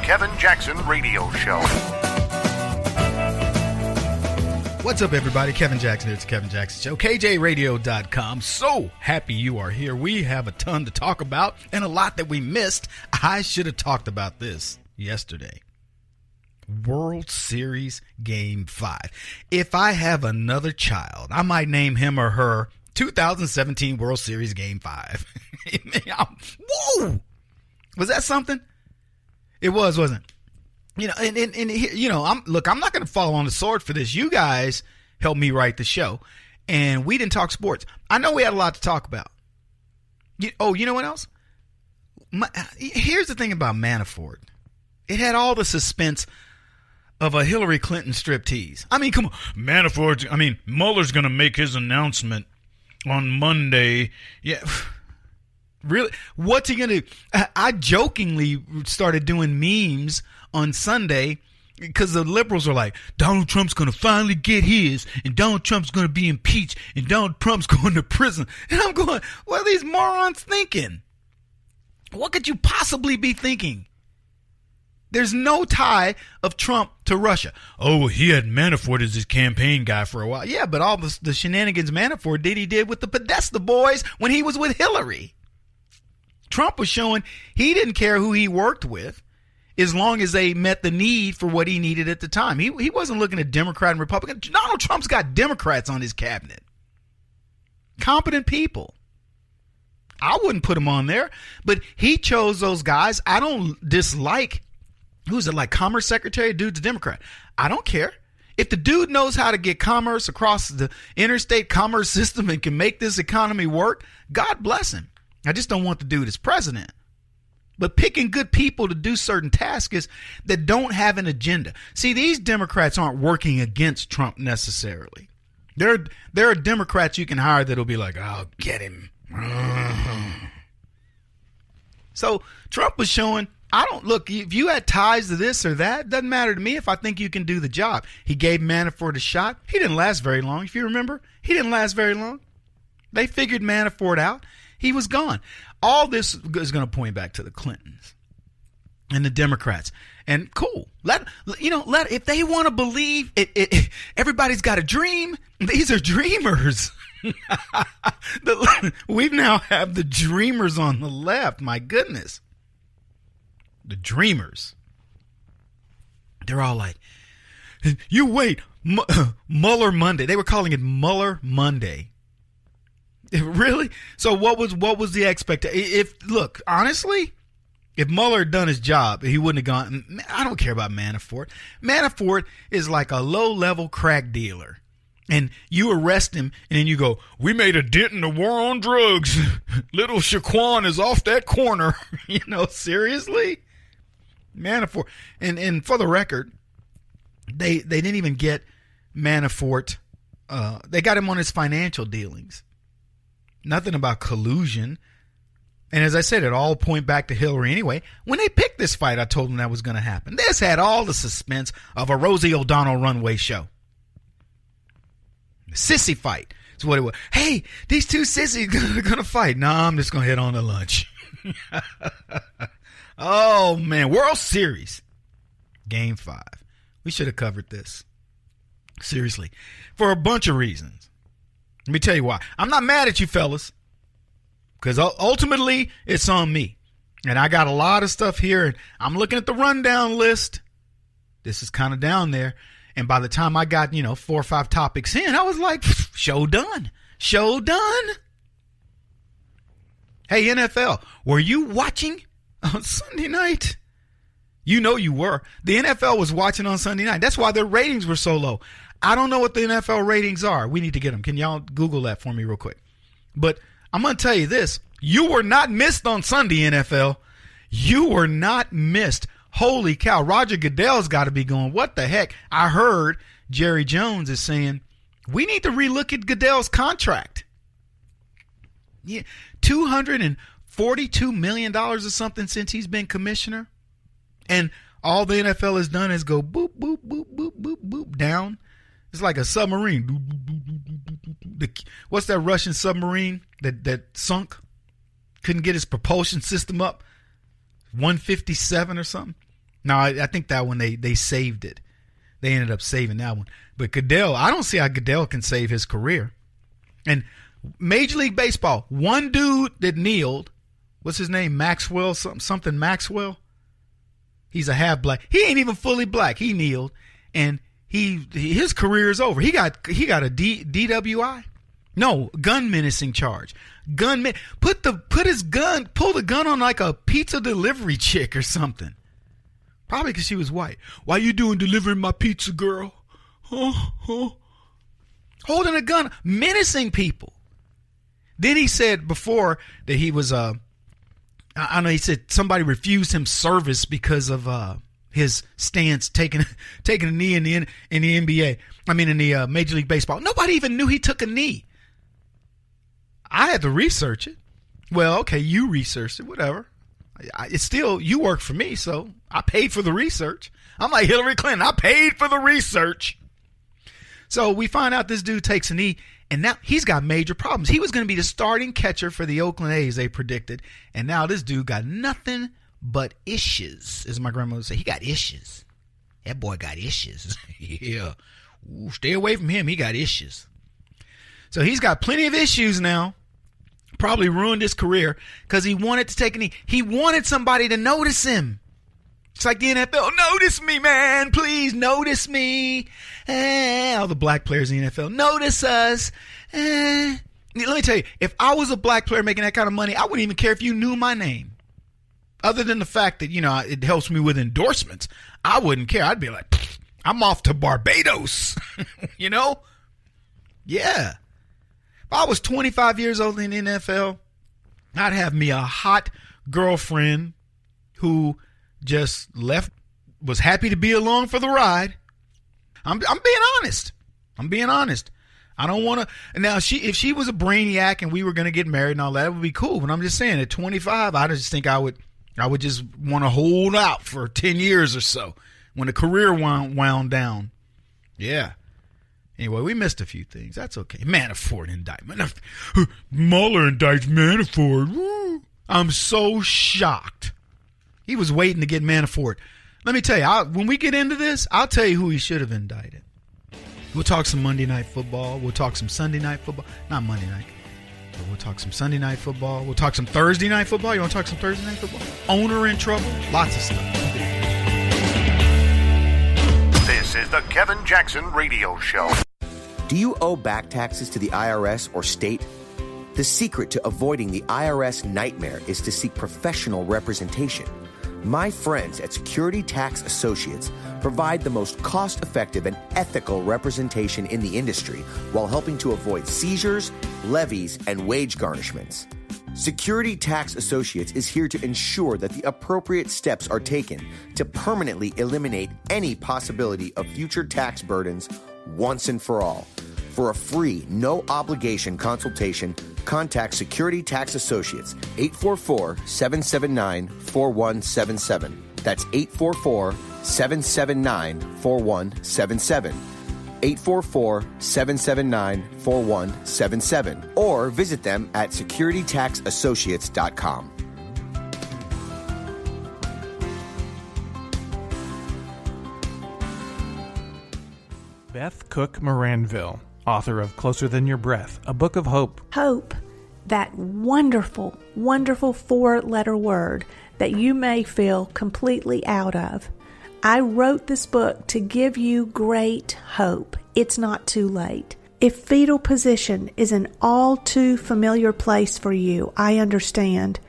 Kevin Jackson Radio Show. What's up, everybody? Kevin Jackson here. It's the Kevin Jackson Show. KJRadio.com. So happy you are here. We have a ton to talk about and a lot that we missed. I should have talked about this yesterday. World Series Game 5. If I have another child, I might name him or her 2017 World Series Game 5. Whoa! Was that something? It was, wasn't it? You know, and you know, I'm not going to fall on the sword for this. You guys helped me write the show, and we didn't talk sports. I know we had a lot to talk about. You know what else? Here's the thing about Manafort. It had all the suspense of a Hillary Clinton striptease. I mean, come on. Mueller's going to make his announcement on Monday. Yeah. Really? What's he going to do? I jokingly started doing memes on Sunday because the liberals are like, Donald Trump's going to finally get his, and Donald Trump's going to be impeached, and Donald Trump's going to prison. And I'm going, what are these morons thinking? What could you possibly be thinking? There's no tie of Trump to Russia. Oh, he had Manafort as his campaign guy for a while. Yeah, but all the shenanigans Manafort did, he did with the Podesta boys when he was with Hillary. Trump was showing he didn't care who he worked with as long as they met the need for what he needed at the time. He wasn't looking at Democrat and Republican. Donald Trump's got Democrats on his cabinet. Competent people. I wouldn't put him on there, but he chose those guys. I don't dislike, who's it, like Commerce Secretary? Dude's a Democrat. I don't care. If the dude knows how to get commerce across the interstate commerce system and can make this economy work, God bless him. I just don't want the dude as president. But picking good people to do certain tasks that don't have an agenda. See, these Democrats aren't working against Trump necessarily. There are Democrats you can hire that'll be like, I'll get him. So Trump was showing, look, if you had ties to this or that, doesn't matter to me if I think you can do the job. He gave Manafort a shot. He didn't last very long. If you remember, he didn't last very long. They figured Manafort out. He was gone. All this is going to point back to the Clintons and the Democrats. And cool. If they want to believe it, everybody's got a dream. These are dreamers. We now have the dreamers on the left. My goodness. The dreamers. They're all like, you wait, Mueller Monday. They were calling it Mueller Monday. Really? So what was the expectation? Look, honestly, if Mueller had done his job, he wouldn't have gone. I don't care about Manafort. Manafort is like a low-level crack dealer. And you arrest him, and then you go, we made a dent in the war on drugs. Little Shaquan is off that corner. Seriously? Manafort. And for the record, they didn't even get Manafort. They got him on his financial dealings. Nothing about collusion. And as I said, it all point back to Hillary anyway. When they picked this fight, I told them that was going to happen. This had all the suspense of a Rosie O'Donnell runway show. Sissy fight is what it was. Hey, these two sissies are going to fight. No, I'm just going to head on to lunch. Oh, man. World Series. Game 5. We should have covered this. Seriously. For a bunch of reasons. Let me tell you why. I'm not mad at you fellas, because ultimately it's on me. And I got a lot of stuff here, and I'm looking at the rundown list. This is kind of down there. And by the time I got, 4 or 5 topics in, I was like, show done. Show done. Hey, NFL, were you watching on Sunday night? You know you were. The NFL was watching on Sunday night. That's why their ratings were so low. I don't know what the NFL ratings are. We need to get them. Can y'all Google that for me real quick? But I'm going to tell you this. You were not missed on Sunday, NFL. You were not missed. Holy cow. Roger Goodell's got to be going, what the heck? I heard Jerry Jones is saying, we need to relook at Goodell's contract. Yeah, $242 million or something since he's been commissioner. And all the NFL has done is go boop, boop, boop, boop, boop, boop, down. It's like a submarine. What's that Russian submarine that sunk? Couldn't get his propulsion system up. 157 or something. No, I think that one they saved it. They ended up saving that one. But Goodell, I don't see how Goodell can save his career. And Major League Baseball, one dude that kneeled, what's his name? Maxwell, something Maxwell. He's a half black. He ain't even fully black. He kneeled, and his career is over. He got a DWI. No, gun menacing charge. Pull the gun on like a pizza delivery chick or something. Probably because she was white. Why you doing delivering my pizza, girl? Huh? Holding a gun, menacing people. Then he said before that he was I know he said somebody refused him service because of his stance taking a knee in the NBA. I mean in the Major League Baseball. Nobody even knew he took a knee. I had to research it. Well, okay, you researched it, whatever. It's still, you work for me, so I paid for the research. I'm like Hillary Clinton. I paid for the research. So we find out this dude takes a knee, and now he's got major problems. He was going to be the starting catcher for the Oakland A's, they predicted. And now this dude got nothing but issues, as my grandmother would say. He got issues. That boy got issues. Yeah. Ooh, stay away from him. He got issues. So he's got plenty of issues now. Probably ruined his career because he wanted to take a knee. He wanted somebody to notice him. It's like the NFL. Notice me, man. Please notice me. All the black players in the NFL. Notice us. Let me tell you, if I was a black player making that kind of money, I wouldn't even care if you knew my name. Other than the fact that, it helps me with endorsements. I wouldn't care. I'd be like, I'm off to Barbados. Yeah. If I was 25 years old in the NFL, I'd have me a hot girlfriend who just left, was happy to be along for the ride. I'm being honest. I don't want to. Now, if she was a brainiac and we were going to get married and all that, it would be cool. But I'm just saying, at 25, I just think I would just want to hold out for 10 years or so when the career wound down. Yeah. Anyway, we missed a few things. That's okay. Manafort indictment. Mueller indicts Manafort. Woo. I'm so shocked. He was waiting to get Manafort. Let me tell you, when we get into this, I'll tell you who he should have indicted. We'll talk some Monday Night Football. We'll talk some Sunday Night Football. Not Monday Night. But we'll talk some Sunday Night Football. We'll talk some Thursday Night Football. You want to talk some Thursday Night Football? Owner in trouble. Lots of stuff. This is the Kevin Jackson Radio Show. Do you owe back taxes to the IRS or state? The secret to avoiding the IRS nightmare is to seek professional representation. My friends at Security Tax Associates provide the most cost-effective and ethical representation in the industry while helping to avoid seizures, levies, and wage garnishments. Security Tax Associates is here to ensure that the appropriate steps are taken to permanently eliminate any possibility of future tax burdens once and for all. For a free, no-obligation consultation, contact Security Tax Associates, 844-779-4177. That's 844-779-4177. 844-779-4177. Or visit them at securitytaxassociates.com. Beth Cook Moranville, author of Closer Than Your Breath, a book of hope. Hope, that wonderful, wonderful four-letter word that you may feel completely out of. I wrote this book to give you great hope. It's not too late. If fetal position is an all too familiar place for you, I understand.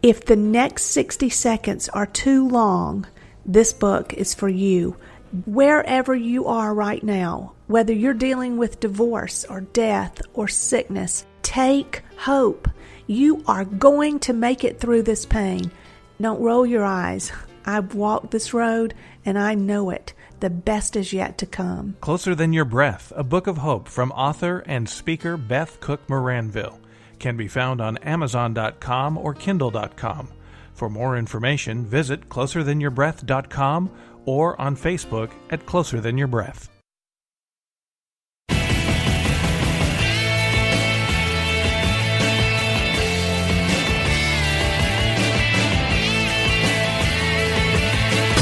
If the next 60 seconds are too long, this book is for you. Wherever you are right now, whether you're dealing with divorce or death or sickness, take hope. You are going to make it through this pain. Don't roll your eyes. I've walked this road and I know it. The best is yet to come. Closer Than Your Breath, a book of hope from author and speaker Beth Cook Moranville. Can be found on Amazon.com or Kindle.com. For more information, visit closerthanyourBreath.com or on Facebook at Closer Than Your Breath.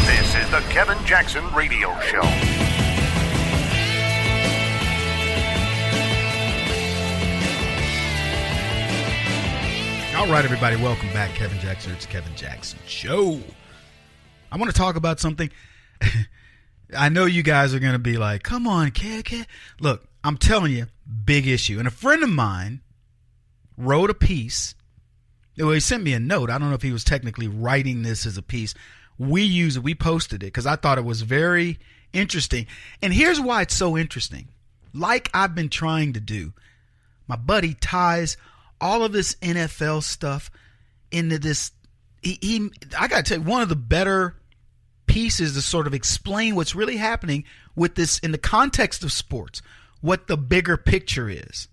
This is Jackson Radio Show. All right, everybody, welcome back. Kevin Jackson, it's Kevin Jackson Show. I want to talk about something. I know you guys are going to be like, come on, Kev. Look, I'm telling you, big issue. And a friend of mine wrote a piece. Well, he sent me a note. I don't know if he was technically writing this as a piece. We posted it because I thought it was very interesting. And here's why it's so interesting. Like I've been trying to do, my buddy ties all of this NFL stuff into this. I got to tell you, one of the better pieces to sort of explain what's really happening with this in the context of sports, what the bigger picture is.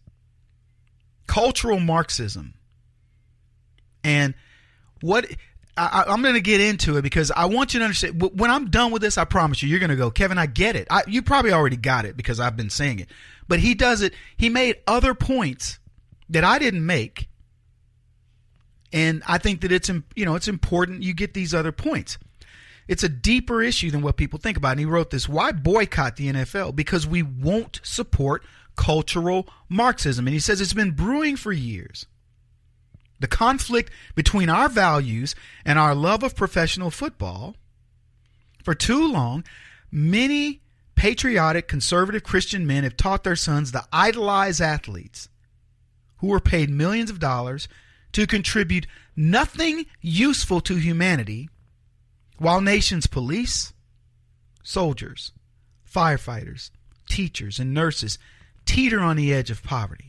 Cultural Marxism. And what I'm going to get into it because I want you to understand. When I'm done with this, I promise you, you're going to go, Kevin, I get it. You probably already got it because I've been saying it. But he does it. He made other points that I didn't make. And I think that it's important you get these other points. It's a deeper issue than what people think about. And he wrote this: why boycott the NFL? Because we won't support cultural Marxism. And he says it's been brewing for years. The conflict between our values and our love of professional football. For too long, many patriotic, conservative Christian men have taught their sons to idolize athletes who were paid millions of dollars to contribute nothing useful to humanity, while nations' police, soldiers, firefighters, teachers, and nurses teeter on the edge of poverty.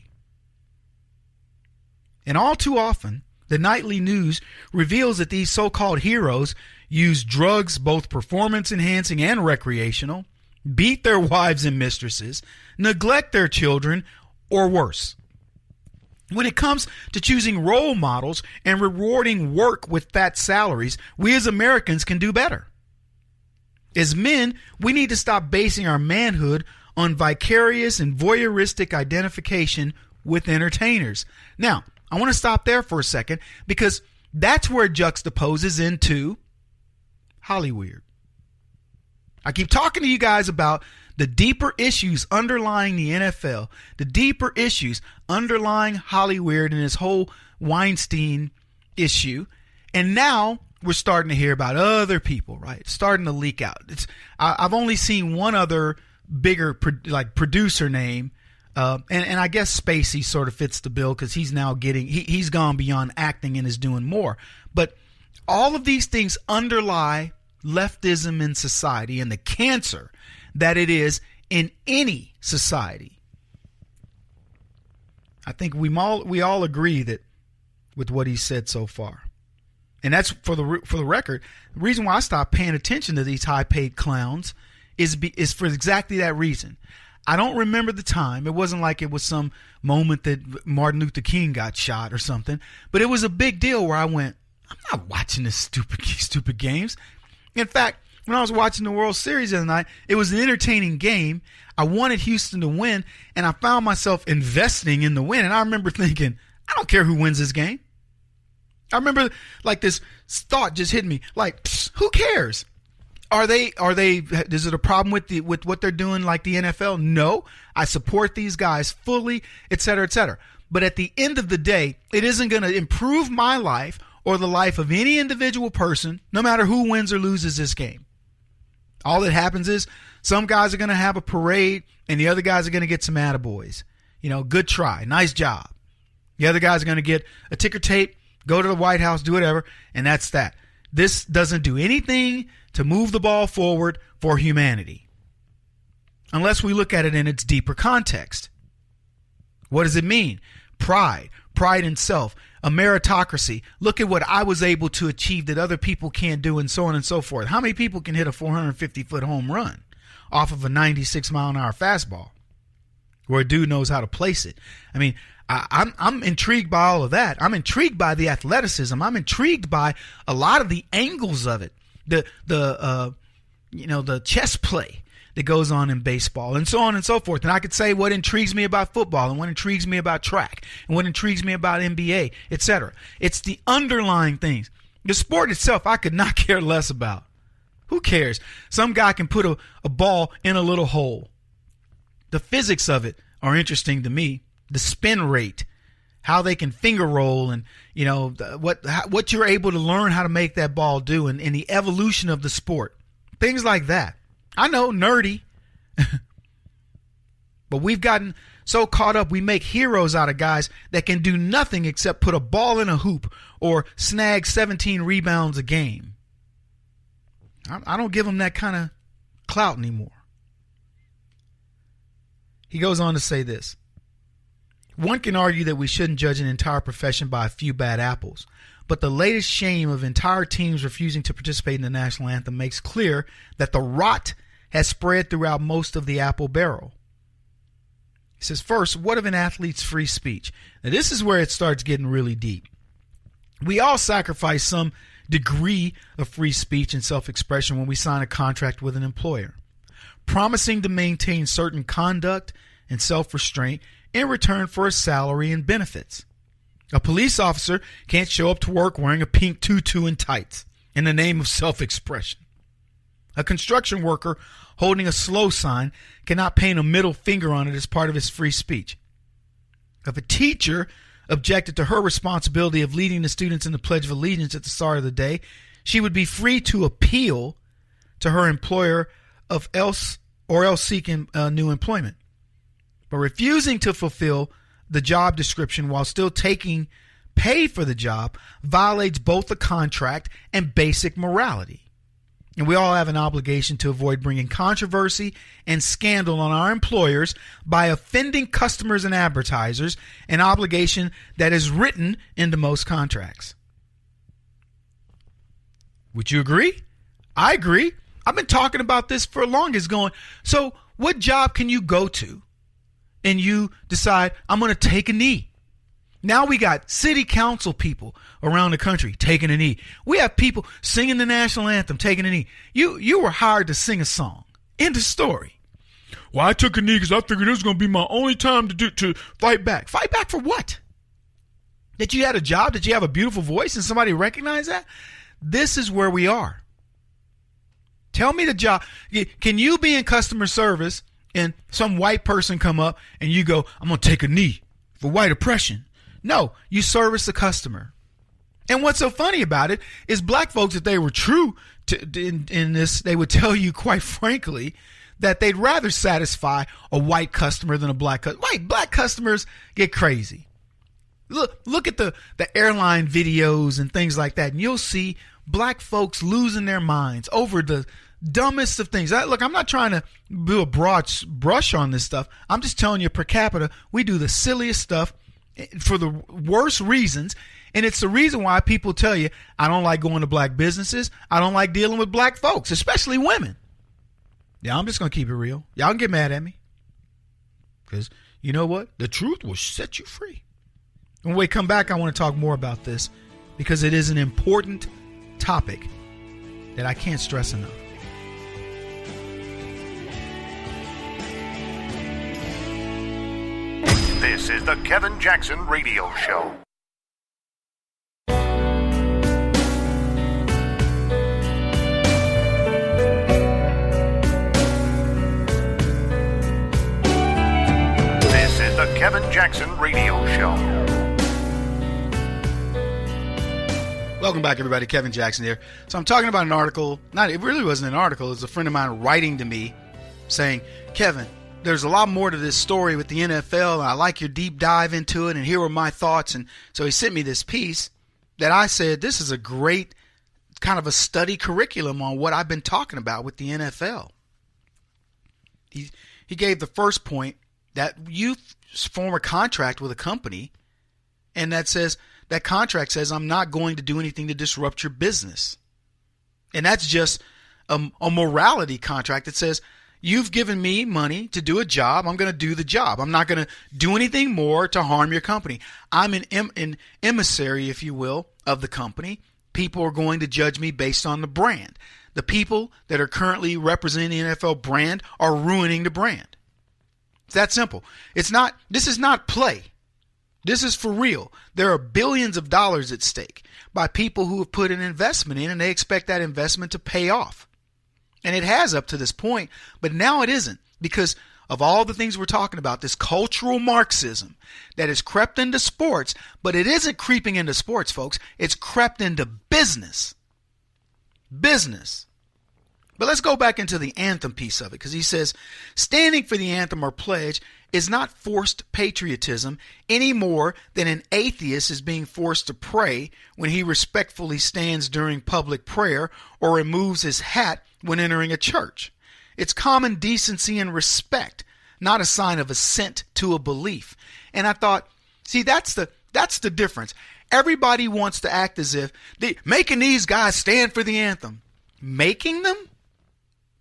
And all too often, the nightly news reveals that these so-called heroes use drugs, both performance-enhancing and recreational, beat their wives and mistresses, neglect their children, or worse. When it comes to choosing role models and rewarding work with fat salaries, we as Americans can do better. As men, we need to stop basing our manhood on vicarious and voyeuristic identification with entertainers. Now, I want to stop there for a second because that's where it juxtaposes into Hollyweird. I keep talking to you guys about the deeper issues underlying the NFL, the deeper issues underlying Hollyweird and this whole Weinstein issue. And now we're starting to hear about other people, right? It's starting to leak out. I've only seen one other bigger producer name, and I guess Spacey sort of fits the bill because he's now he's gone beyond acting and is doing more. But all of these things underlie leftism in society and the cancer that it is in any society. I think we all agree that with what he said so far. And that's for the record. The reason why I stopped paying attention to these high-paid clowns is for exactly that reason. I don't remember the time. It wasn't like it was some moment that Martin Luther King got shot or something. But it was a big deal where I went, I'm not watching this stupid games. In fact, when I was watching the World Series the other night, it was an entertaining game. I wanted Houston to win, and I found myself investing in the win. And I remember thinking, I don't care who wins this game. I remember like this thought just hit me, like, who cares? Is it a problem with what they're doing like the NFL? No, I support these guys fully, et cetera, et cetera. But at the end of the day, it isn't going to improve my life or the life of any individual person, no matter who wins or loses this game. All that happens is some guys are going to have a parade and the other guys are going to get some attaboys. Good try. Nice job. The other guys are going to get a ticker tape, go to the White House, do whatever, and that's that. This doesn't do anything to move the ball forward for humanity unless we look at it in its deeper context. What does it mean? Pride in self, a meritocracy. Look at what I was able to achieve that other people can't do, and so on and so forth. How many people can hit a 450-foot home run off of a 96-mile-an-hour fastball where a dude knows how to place it? I mean, I'm intrigued by all of that. I'm intrigued by the athleticism. I'm intrigued by a lot of the angles of it, the chess play that goes on in baseball and so on and so forth. And I could say what intrigues me about football and what intrigues me about track and what intrigues me about NBA, etc. It's the underlying things. The sport itself, I could not care less about. Who cares? Some guy can put a ball in a little hole. The physics of it are interesting to me. The spin rate, how they can finger roll, and what you're able to learn how to make that ball do, and the evolution of the sport. Things like that. I know, nerdy. But we've gotten so caught up, we make heroes out of guys that can do nothing except put a ball in a hoop or snag 17 rebounds a game. I don't give them that kind of clout anymore. He goes on to say this. One can argue that we shouldn't judge an entire profession by a few bad apples, but the latest shame of entire teams refusing to participate in the national anthem makes clear that the rot has spread throughout most of the apple barrel. He says, first, what of an athlete's free speech? Now, this is where it starts getting really deep. We all sacrifice some degree of free speech and self-expression when we sign a contract with an employer, promising to maintain certain conduct and self-restraint in return for a salary and benefits. A police officer can't show up to work wearing a pink tutu and tights in the name of self-expression. A construction worker holding a slow sign cannot paint a middle finger on it as part of his free speech. If a teacher objected to her responsibility of leading the students in the Pledge of Allegiance at the start of the day, she would be free to appeal to her employer or else seeking new employment. But refusing to fulfill the job description while still taking pay for the job violates both the contract and basic morality. And we all have an obligation to avoid bringing controversy and scandal on our employers by offending customers and advertisers, an obligation that is written into most contracts. Would you agree? I agree. I've been talking about this for longest, going, so what job can you go to and you decide, I'm going to take a knee? Now we got city council people around the country taking a knee. We have people singing the national anthem, taking a knee. You were hired to sing a song. End of story. Well, I took a knee because I figured it was going to be my only time to fight back. Fight back for what? That you had a job, that you have a beautiful voice and somebody recognized that? This is where we are. Tell me the job. Can you be in customer service and some white person come up and you go, I'm going to take a knee for white oppression? No, you service the customer. And what's so funny about it is black folks, if they were true in this, they would tell you quite frankly that they'd rather satisfy a white customer than a black customer. Black customers get crazy. Look at the airline videos and things like that, and you'll see black folks losing their minds over the dumbest of things. Look, I'm not trying to do a broad brush on this stuff. I'm just telling you, per capita, we do the silliest stuff for the worst reasons, and it's the reason why people tell you, I don't like going to black businesses. I don't like dealing with black folks, especially women. Yeah, I'm just going to keep it real. Y'all can get mad at me because you know what? The truth will set you free. When we come back, I want to talk more about this because it is an important topic that I can't stress enough. This is the Kevin Jackson Radio Show. This is the Kevin Jackson Radio Show. Welcome back, everybody. Kevin Jackson here. So I'm talking about an article. It really wasn't an article. It was a friend of mine writing to me saying, Kevin, there's a lot more to this story with the NFL, and I like your deep dive into it, and here are my thoughts. And so he sent me this piece that I said, this is a great kind of a study curriculum on what I've been talking about with the NFL. He gave the first point that you form a contract with a company, and that contract says, I'm not going to do anything to disrupt your business. And that's just a morality contract that says, you've given me money to do a job. I'm going to do the job. I'm not going to do anything more to harm your company. I'm an emissary, if you will, of the company. People are going to judge me based on the brand. The people that are currently representing the NFL brand are ruining the brand. It's that simple. This is not play. This is for real. There are billions of dollars at stake by people who have put an investment in, and they expect that investment to pay off. And it has up to this point, but now it isn't, because of all the things we're talking about, this cultural Marxism that has crept into sports, but it isn't creeping into sports, folks. It's crept into business. Business. But let's go back into the anthem piece of it, because he says, standing for the anthem or pledge is not forced patriotism any more than an atheist is being forced to pray when he respectfully stands during public prayer or removes his hat when entering a church. It's common decency and respect, not a sign of assent to a belief. And I thought, see, that's the difference. Everybody wants to act as if making these guys stand for the anthem. Making them?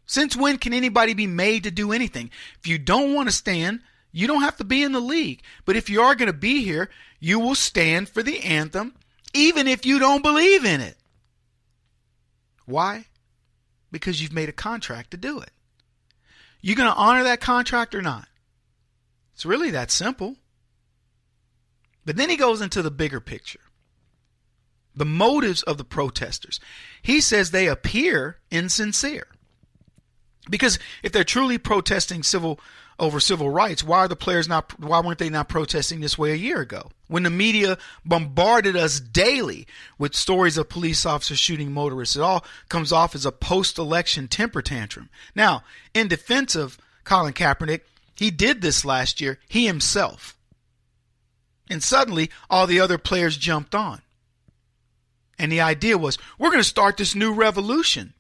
Since when can anybody be made to do anything? If you don't want to stand, you don't have to be in the league. But if you are going to be here, you will stand for the anthem, even if you don't believe in it. Why? Because you've made a contract to do it. You going to honor that contract or not? It's really that simple. But then he goes into the bigger picture. The motives of the protesters. He says they appear insincere. Because if they're truly protesting over civil rights, why weren't they not protesting this way a year ago? When the media bombarded us daily with stories of police officers shooting motorists, it all comes off as a post-election temper tantrum. Now, in defense of Colin Kaepernick, he did this last year, he himself. And suddenly, all the other players jumped on. And the idea was, we're going to start this new revolution.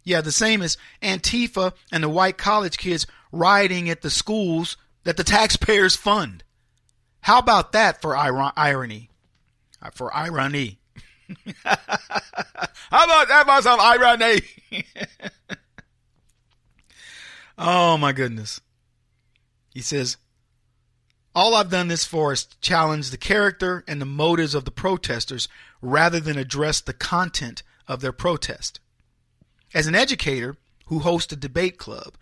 Yeah, the same as Antifa and the white college kids rioting at the schools that the taxpayers fund. How about that for irony? For irony. How about that for some irony? Oh, my goodness. He says, all I've done this for is challenge the character and the motives of the protesters rather than address the content of their protest. As an educator who hosts a debate club,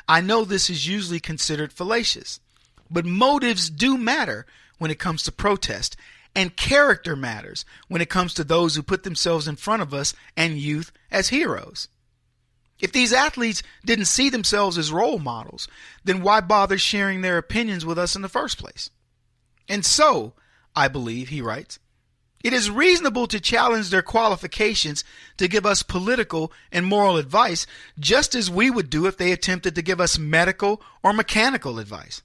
I know this is usually considered fallacious, but motives do matter when it comes to protest, and character matters when it comes to those who put themselves in front of us and youth as heroes. If these athletes didn't see themselves as role models, then why bother sharing their opinions with us in the first place? And so, I believe, he writes, it is reasonable to challenge their qualifications to give us political and moral advice, just as we would do if they attempted to give us medical or mechanical advice,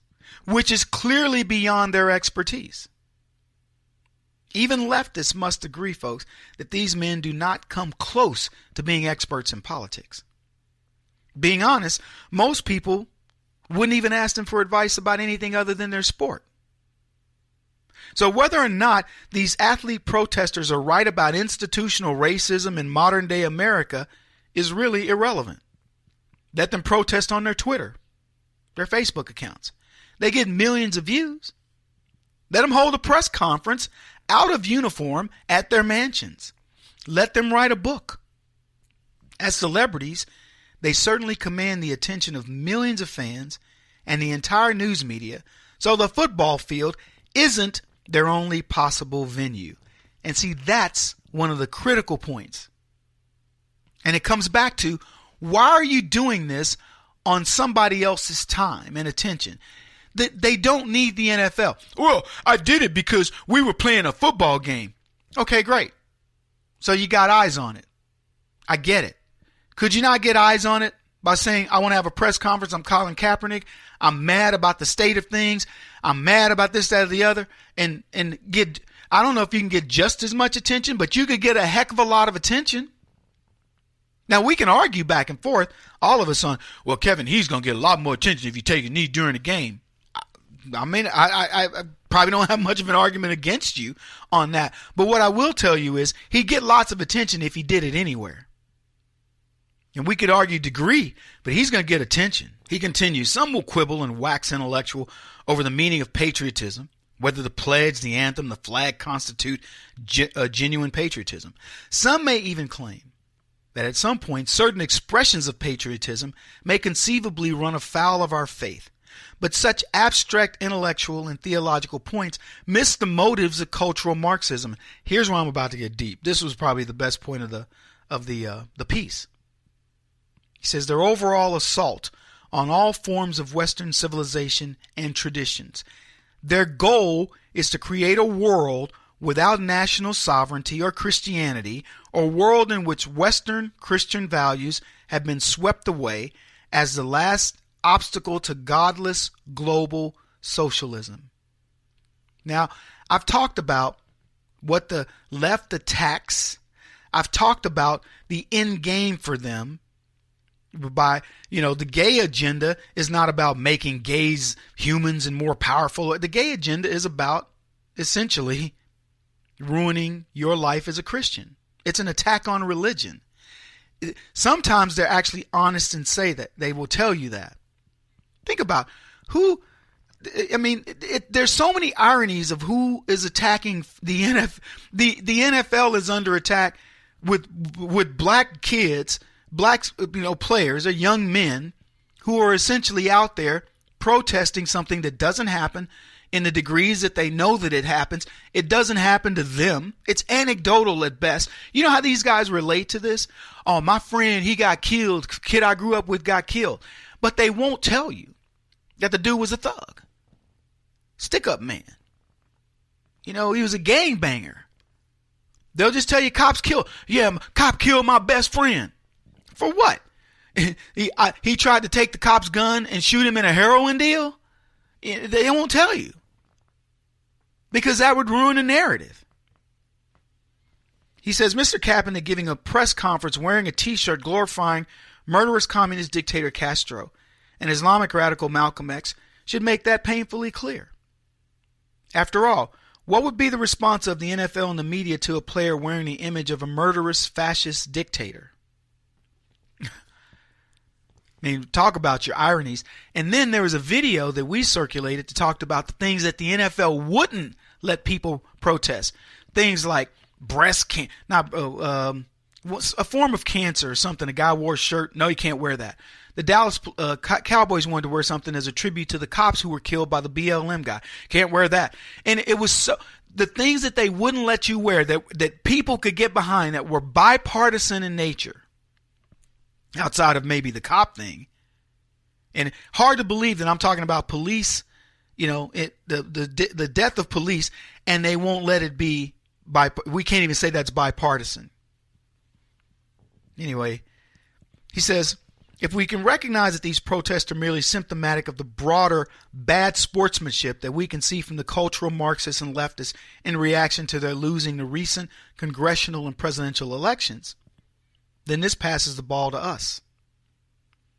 which is clearly beyond their expertise. Even leftists must agree, folks, that these men do not come close to being experts in politics. Being honest, most people wouldn't even ask them for advice about anything other than their sport. So whether or not these athlete protesters are right about institutional racism in modern day America is really irrelevant. Let them protest on their Twitter, their Facebook accounts. They get millions of views. Let them hold a press conference out of uniform at their mansions. Let them write a book. As celebrities, they certainly command the attention of millions of fans and the entire news media, so the football field isn't their only possible venue. And see, that's one of the critical points. And it comes back to, why are you doing this on somebody else's time and attention? They don't need the NFL. Well, I did it because we were playing a football game. Okay, great. So you got eyes on it. I get it. Could you not get eyes on it by saying, I want to have a press conference, I'm Colin Kaepernick, I'm mad about the state of things, I'm mad about this, that, or the other, and get, I don't know if you can get just as much attention, but you could get a heck of a lot of attention. Now, we can argue back and forth, all of us on, well, Kevin, he's going to get a lot more attention if you take a knee during the game. I mean, I probably don't have much of an argument against you on that. But what I will tell you is he'd get lots of attention if he did it anywhere. And we could argue degree, but he's going to get attention. He continues, some will quibble and wax intellectual over the meaning of patriotism, whether the pledge, the anthem, the flag constitute genuine patriotism. Some may even claim that at some point certain expressions of patriotism may conceivably run afoul of our faith. But such abstract intellectual and theological points miss the motives of cultural Marxism. Here's where I'm about to get deep. This was probably the best point of the piece. He says their overall assault on all forms of Western civilization and traditions. Their goal is to create a world without national sovereignty or Christianity, or a world in which Western Christian values have been swept away as the last obstacle to godless global socialism. Now, I've talked about what the left attacks. I've talked about the end game for them. By, the gay agenda is not about making gays humans and more powerful. The gay agenda is about essentially ruining your life as a Christian. It's an attack on religion. Sometimes they're actually honest and say that. They will tell you that. Think about there's so many ironies of who is attacking the NFL. The NFL is under attack with black kids, players, or young men who are essentially out there protesting something that doesn't happen in the degrees that they know that it happens. It doesn't happen to them. It's anecdotal at best. You know how these guys relate to this? Oh, my friend, he got killed. Kid I grew up with got killed. But they won't tell you that the dude was a thug. Stick up man. He was a gangbanger. They'll just tell you cops killed. Yeah, cop killed my best friend. For what? He tried to take the cop's gun and shoot him in a heroin deal? They won't tell you. Because that would ruin the narrative. He says Mr. Kaepernick giving a press conference wearing a t-shirt glorifying murderous communist dictator Castro and Islamic radical Malcolm X should make that painfully clear. After all, what would be the response of the NFL and the media to a player wearing the image of a murderous fascist dictator? Talk about your ironies. And then there was a video that we circulated that talked about the things that the NFL wouldn't let people protest. Things like breast cancer, a form of cancer or something. A guy wore a shirt. No, you can't wear that. The Dallas Cowboys wanted to wear something as a tribute to the cops who were killed by the BLM guy. Can't wear that. And it was the things that they wouldn't let you wear that people could get behind that were bipartisan in nature. Outside of maybe the cop thing. And hard to believe that I'm talking about police, the death of police, and they won't let it be we can't even say that's bipartisan. Anyway, he says, if we can recognize that these protests are merely symptomatic of the broader bad sportsmanship that we can see from the cultural Marxists and leftists in reaction to their losing the recent congressional and presidential elections, then this passes the ball to us.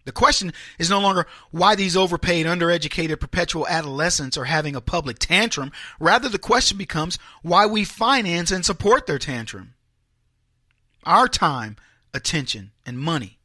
The question is no longer why these overpaid, undereducated, perpetual adolescents are having a public tantrum. Rather, the question becomes why we finance and support their tantrum. Our time, attention, and money.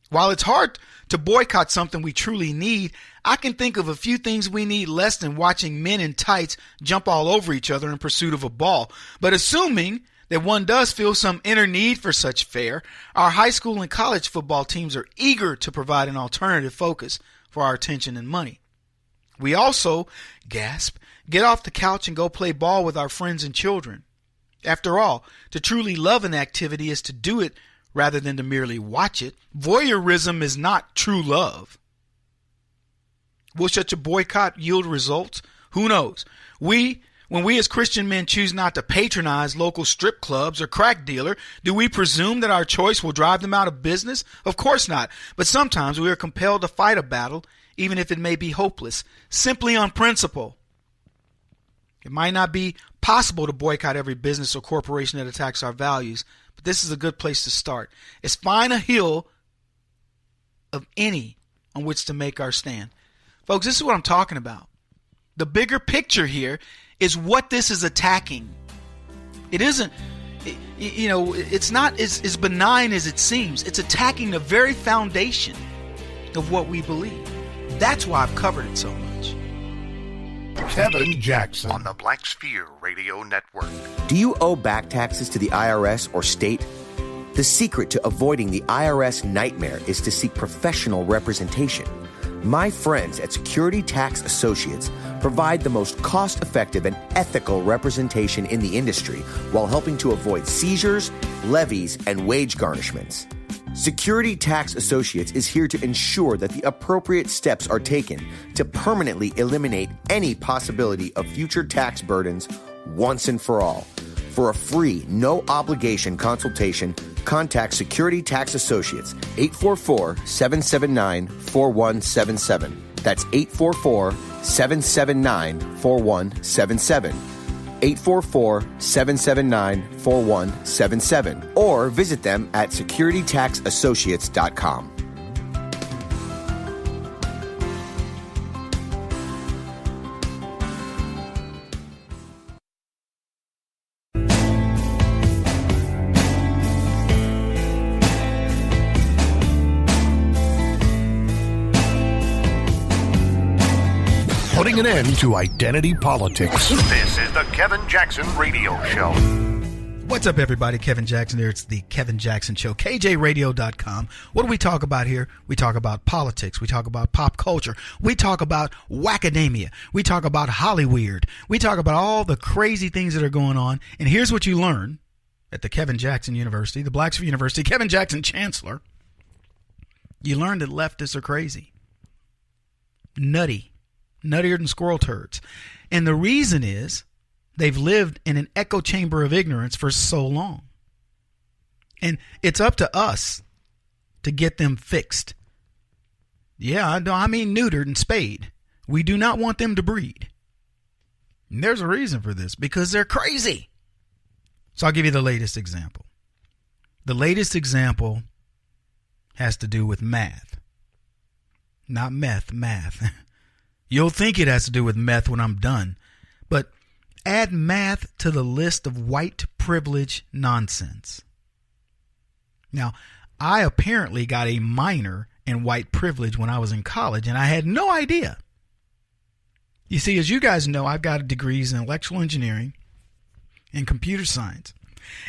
While it's hard to boycott something we truly need, I can think of a few things we need less than watching men in tights jump all over each other in pursuit of a ball. But assuming that one does feel some inner need for such fare, our high school and college football teams are eager to provide an alternative focus for our attention and money. We also, get off the couch and go play ball with our friends and children. After all, to truly love an activity is to do it rather than to merely watch it. Voyeurism is not true love. Will such a boycott yield results? Who knows? When we as Christian men choose not to patronize local strip clubs or crack dealer, do we presume that our choice will drive them out of business? Of course not. But sometimes we are compelled to fight a battle, even if it may be hopeless, simply on principle. It might not be possible to boycott every business or corporation that attacks our values, but this is a good place to start. It's find a hill of any on which to make our stand. Folks, this is what I'm talking about. The bigger picture here is what this is attacking. It isn't, it's not as benign as it seems. It's attacking the very foundation of what we believe. That's why I've covered it so much. Kevin Jackson on the Black Sphere Radio Network. Do you owe back taxes to the IRS or state? The secret to avoiding the IRS nightmare is to seek professional representation. My friends at Security Tax Associates provide the most cost-effective and ethical representation in the industry while helping to avoid seizures, levies, and wage garnishments. Security Tax Associates is here to ensure that the appropriate steps are taken to permanently eliminate any possibility of future tax burdens once and for all. For a free, no-obligation consultation, contact Security Tax Associates, 844-779-4177. That's 844-779-4177. 844-779-4177. Or visit them at securitytaxassociates.com. Putting an end to identity politics. This is the Kevin Jackson Radio Show. What's up, everybody? Kevin Jackson here. It's the Kevin Jackson Show, KJRadio.com. What do we talk about here? We talk about politics. We talk about pop culture. We talk about wackademia. We talk about Hollyweird. We talk about all the crazy things that are going on. And here's what you learn at the Kevin Jackson University, the Blacksburg University, Kevin Jackson Chancellor. You learn that leftists are crazy. Nuttier than squirrel turds. And the reason is they've lived in an echo chamber of ignorance for so long. And it's up to us to get them fixed. Yeah, I mean neutered and spayed. We do not want them to breed. And there's a reason for this, because they're crazy. So I'll give you the latest example. The latest example has to do with math. Not meth, math. You'll think it has to do with meth when I'm done. But add math to the list of white privilege nonsense. Now, I apparently got a minor in white privilege when I was in college, and I had no idea. You see, as you guys know, I've got degrees in electrical engineering and computer science.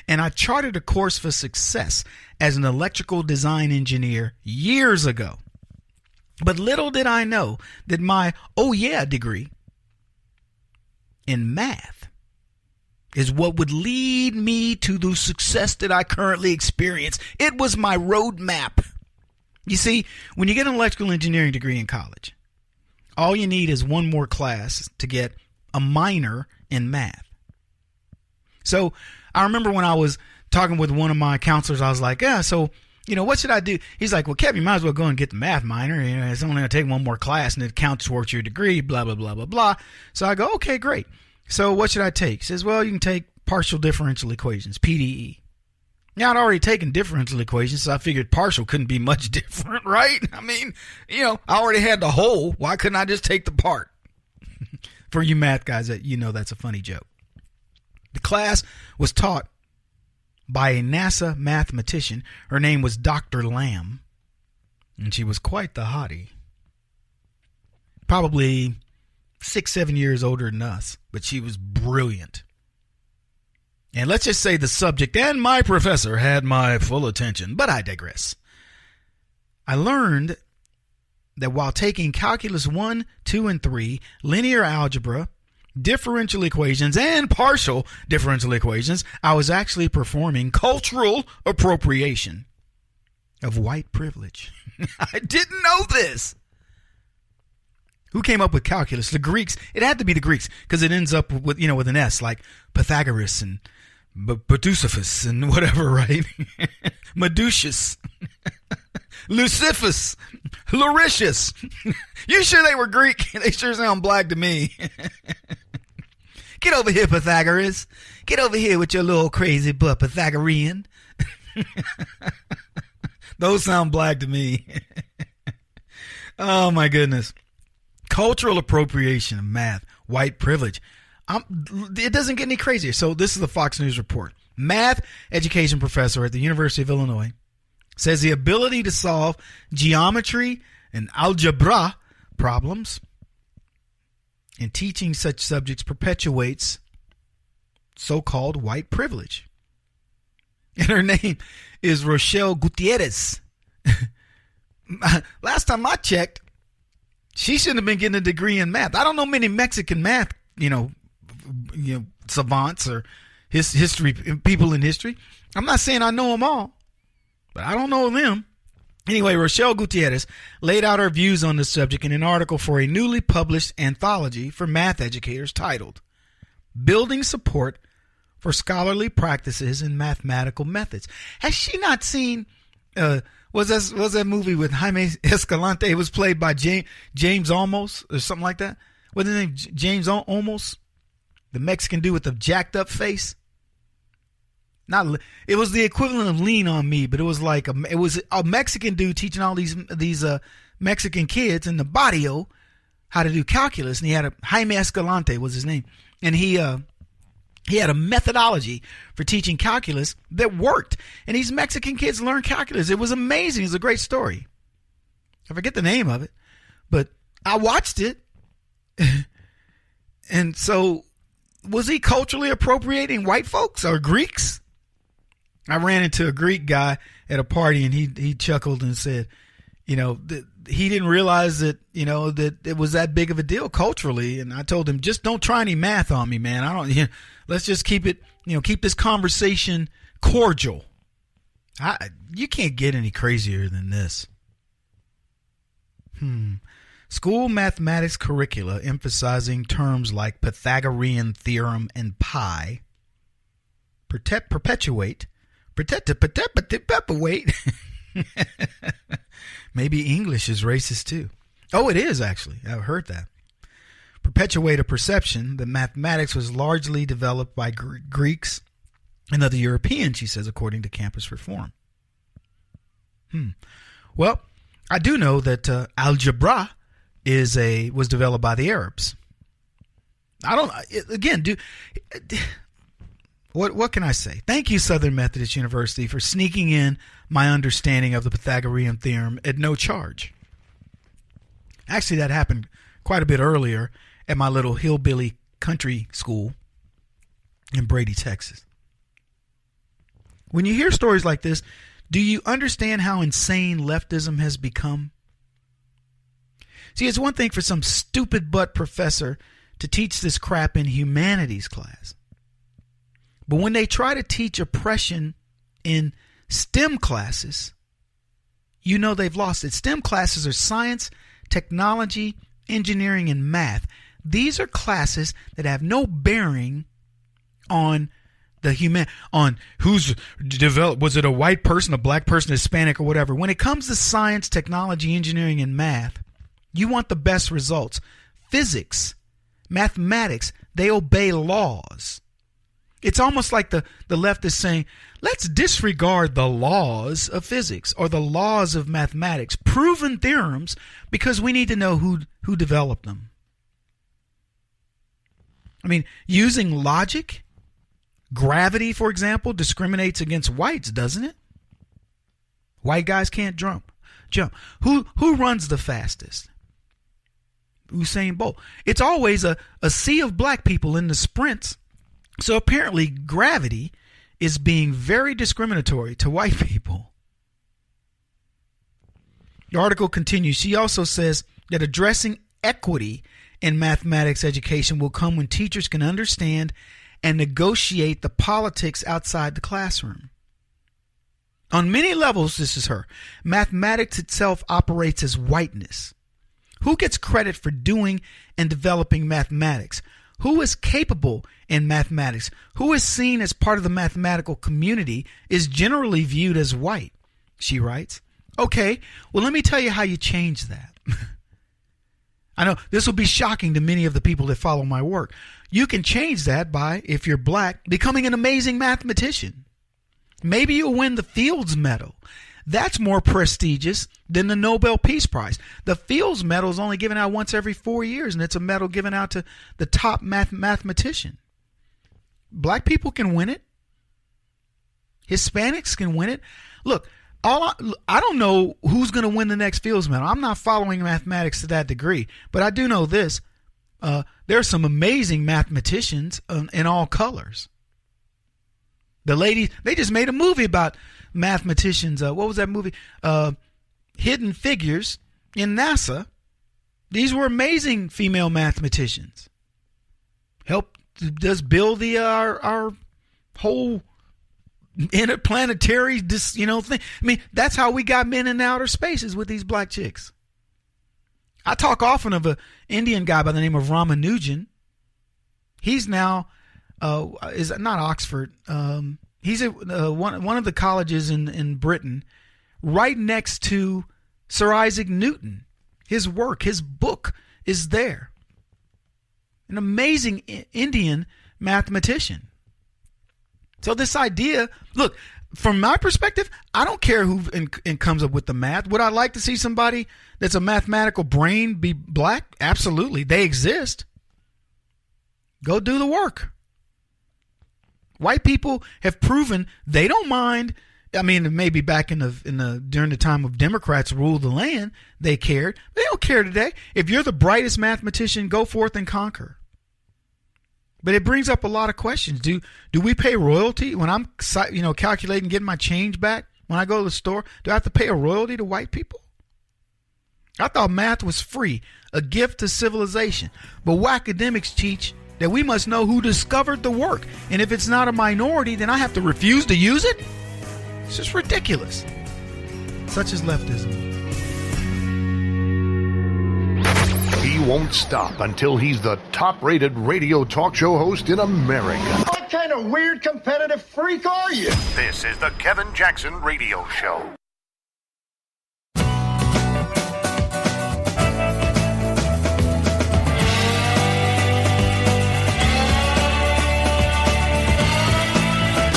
And I charted a course for success as an electrical design engineer years ago. But little did I know that my degree in math is what would lead me to the success that I currently experience. It was my roadmap. You see, when you get an electrical engineering degree in college, all you need is one more class to get a minor in math. So I remember when I was talking with one of my counselors, I was like, what should I do? He's like, well, Kevin, you might as well go and get the math minor. It's only going to take one more class and it counts towards your degree, blah, blah, blah, blah, blah. So I go, okay, great. So what should I take? He says, well, you can take partial differential equations, PDE. Now, I'd already taken differential equations, so I figured partial couldn't be much different, right? I mean, I already had the whole. Why couldn't I just take the part? For you math guys, that's a funny joke. The class was taught by a NASA mathematician. Her name was Dr. Lamb, and she was quite the hottie. Probably 6-7 years older than us, but she was brilliant. And let's just say the subject and my professor had my full attention, but I digress. I learned that while taking calculus 1, 2, and 3, linear algebra, differential equations, and partial differential equations, I was actually performing cultural appropriation of white privilege. I didn't know this. Who came up with calculus? The Greeks. It had to be the Greeks, because it ends up with an S, like Pythagoras and Badusifus and whatever, right? Medusius. Luciferus. Loricius. You sure they were Greek? They sure sound black to me. Get over here, Pythagoras. Get over here with your little crazy butt, Pythagorean. Those sound black to me. Oh, my goodness. Cultural appropriation of math, white privilege. It doesn't get any crazier. So this is the Fox News report. Math education professor at the University of Illinois says the ability to solve geometry and algebra problems and teaching such subjects perpetuates so-called white privilege. And her name is Rochelle Gutierrez. Last time I checked, she shouldn't have been getting a degree in math. I don't know many Mexican math, savants or history people in history. I'm not saying I know them all, but I don't know them. Anyway, Rochelle Gutierrez laid out her views on this subject in an article for a newly published anthology for math educators titled Building Support for Scholarly Practices in Mathematical Methods. Has she not seen, was that movie with Jaime Escalante? It was played by James Olmos or something like that. What's his name? James Olmos? The Mexican dude with the jacked up face? It was the equivalent of Lean on Me, but it was like it was a Mexican dude teaching all these Mexican kids in the barrio how to do calculus, and he had Jaime Escalante was his name, and he had a methodology for teaching calculus that worked, and these Mexican kids learned calculus. It was amazing. It's a great story. I forget the name of it, but I watched it, and so was he culturally appropriating white folks or Greeks? I ran into a Greek guy at a party, and he chuckled and said, he didn't realize that, that it was that big of a deal culturally. And I told him, just don't try any math on me, man. Let's just keep it, keep this conversation cordial. You can't get any crazier than this. School mathematics curricula emphasizing terms like Pythagorean theorem and pi perpetuate. Maybe English is racist too. Oh, it is actually. I've heard that. Perpetuate a perception that mathematics was largely developed by Greeks and other Europeans, she says, according to Campus Reform. Well, I do know that algebra was developed by the Arabs. What can I say? Thank you, Southern Methodist University, for sneaking in my understanding of the Pythagorean theorem at no charge. Actually, that happened quite a bit earlier at my little hillbilly country school in Brady, Texas. When you hear stories like this, do you understand how insane leftism has become? See, it's one thing for some stupid butt professor to teach this crap in humanities class. But when they try to teach oppression in STEM classes, they've lost it. STEM classes are science, technology, engineering, and math. These are classes that have no bearing on on who's developed. Was it a white person, a black person, Hispanic, or whatever? When it comes to science, technology, engineering, and math, you want the best results. Physics, mathematics, they obey laws. It's almost like the left is saying, let's disregard the laws of physics or the laws of mathematics, proven theorems, because we need to know who developed them. I mean, using logic, gravity, for example, discriminates against whites, doesn't it? White guys can't jump. Who runs the fastest? Usain Bolt. It's always a sea of black people in the sprints. So apparently gravity is being very discriminatory to white people. The article continues. She also says that addressing equity in mathematics education will come when teachers can understand and negotiate the politics outside the classroom. On many levels, this is her, mathematics itself operates as whiteness. Who gets credit for doing and developing mathematics? Who is capable in mathematics, who is seen as part of the mathematical community, is generally viewed as white, she writes. Okay, well, let me tell you how you change that. I know this will be shocking to many of the people that follow my work. You can change that by, if you're black, becoming an amazing mathematician. Maybe you'll win the Fields Medal. That's more prestigious than the Nobel Peace Prize. The Fields Medal is only given out once every 4 years, and it's a medal given out to the top mathematician. Black people can win it. Hispanics can win it. Look, I don't know who's going to win the next Fields Medal. I'm not following mathematics to that degree, but I do know this. There are some amazing mathematicians in all colors. The ladies, they just made a movie about mathematicians. What was that movie? Hidden Figures in NASA. These were amazing female mathematicians. Helped us build our whole interplanetary, thing. I mean, that's how we got men in outer spaces with these black chicks. I talk often of an Indian guy by the name of Ramanujan. He's now, is not Oxford. He's at one of the colleges in Britain, right next to Sir Isaac Newton. His work, his book is there. An amazing Indian mathematician. So this idea, look, from my perspective, I don't care who comes up with the math. Would I like to see somebody that's a mathematical brain be black? Absolutely. They exist. Go do the work. White people have proven they don't mind. I mean, maybe back during the time of Democrats ruled the land, they cared. They don't care today. If you're the brightest mathematician, go forth and conquer. But it brings up a lot of questions. Do we pay royalty when I'm calculating getting my change back when I go to the store? Do I have to pay a royalty to white people? I thought math was free, a gift to civilization. But academics teach that we must know who discovered the work. And if it's not a minority, then I have to refuse to use it? It's just ridiculous. Such is leftism. He won't stop until he's the top-rated radio talk show host in America. What kind of weird competitive freak are you? This is the Kevin Jackson Radio Show.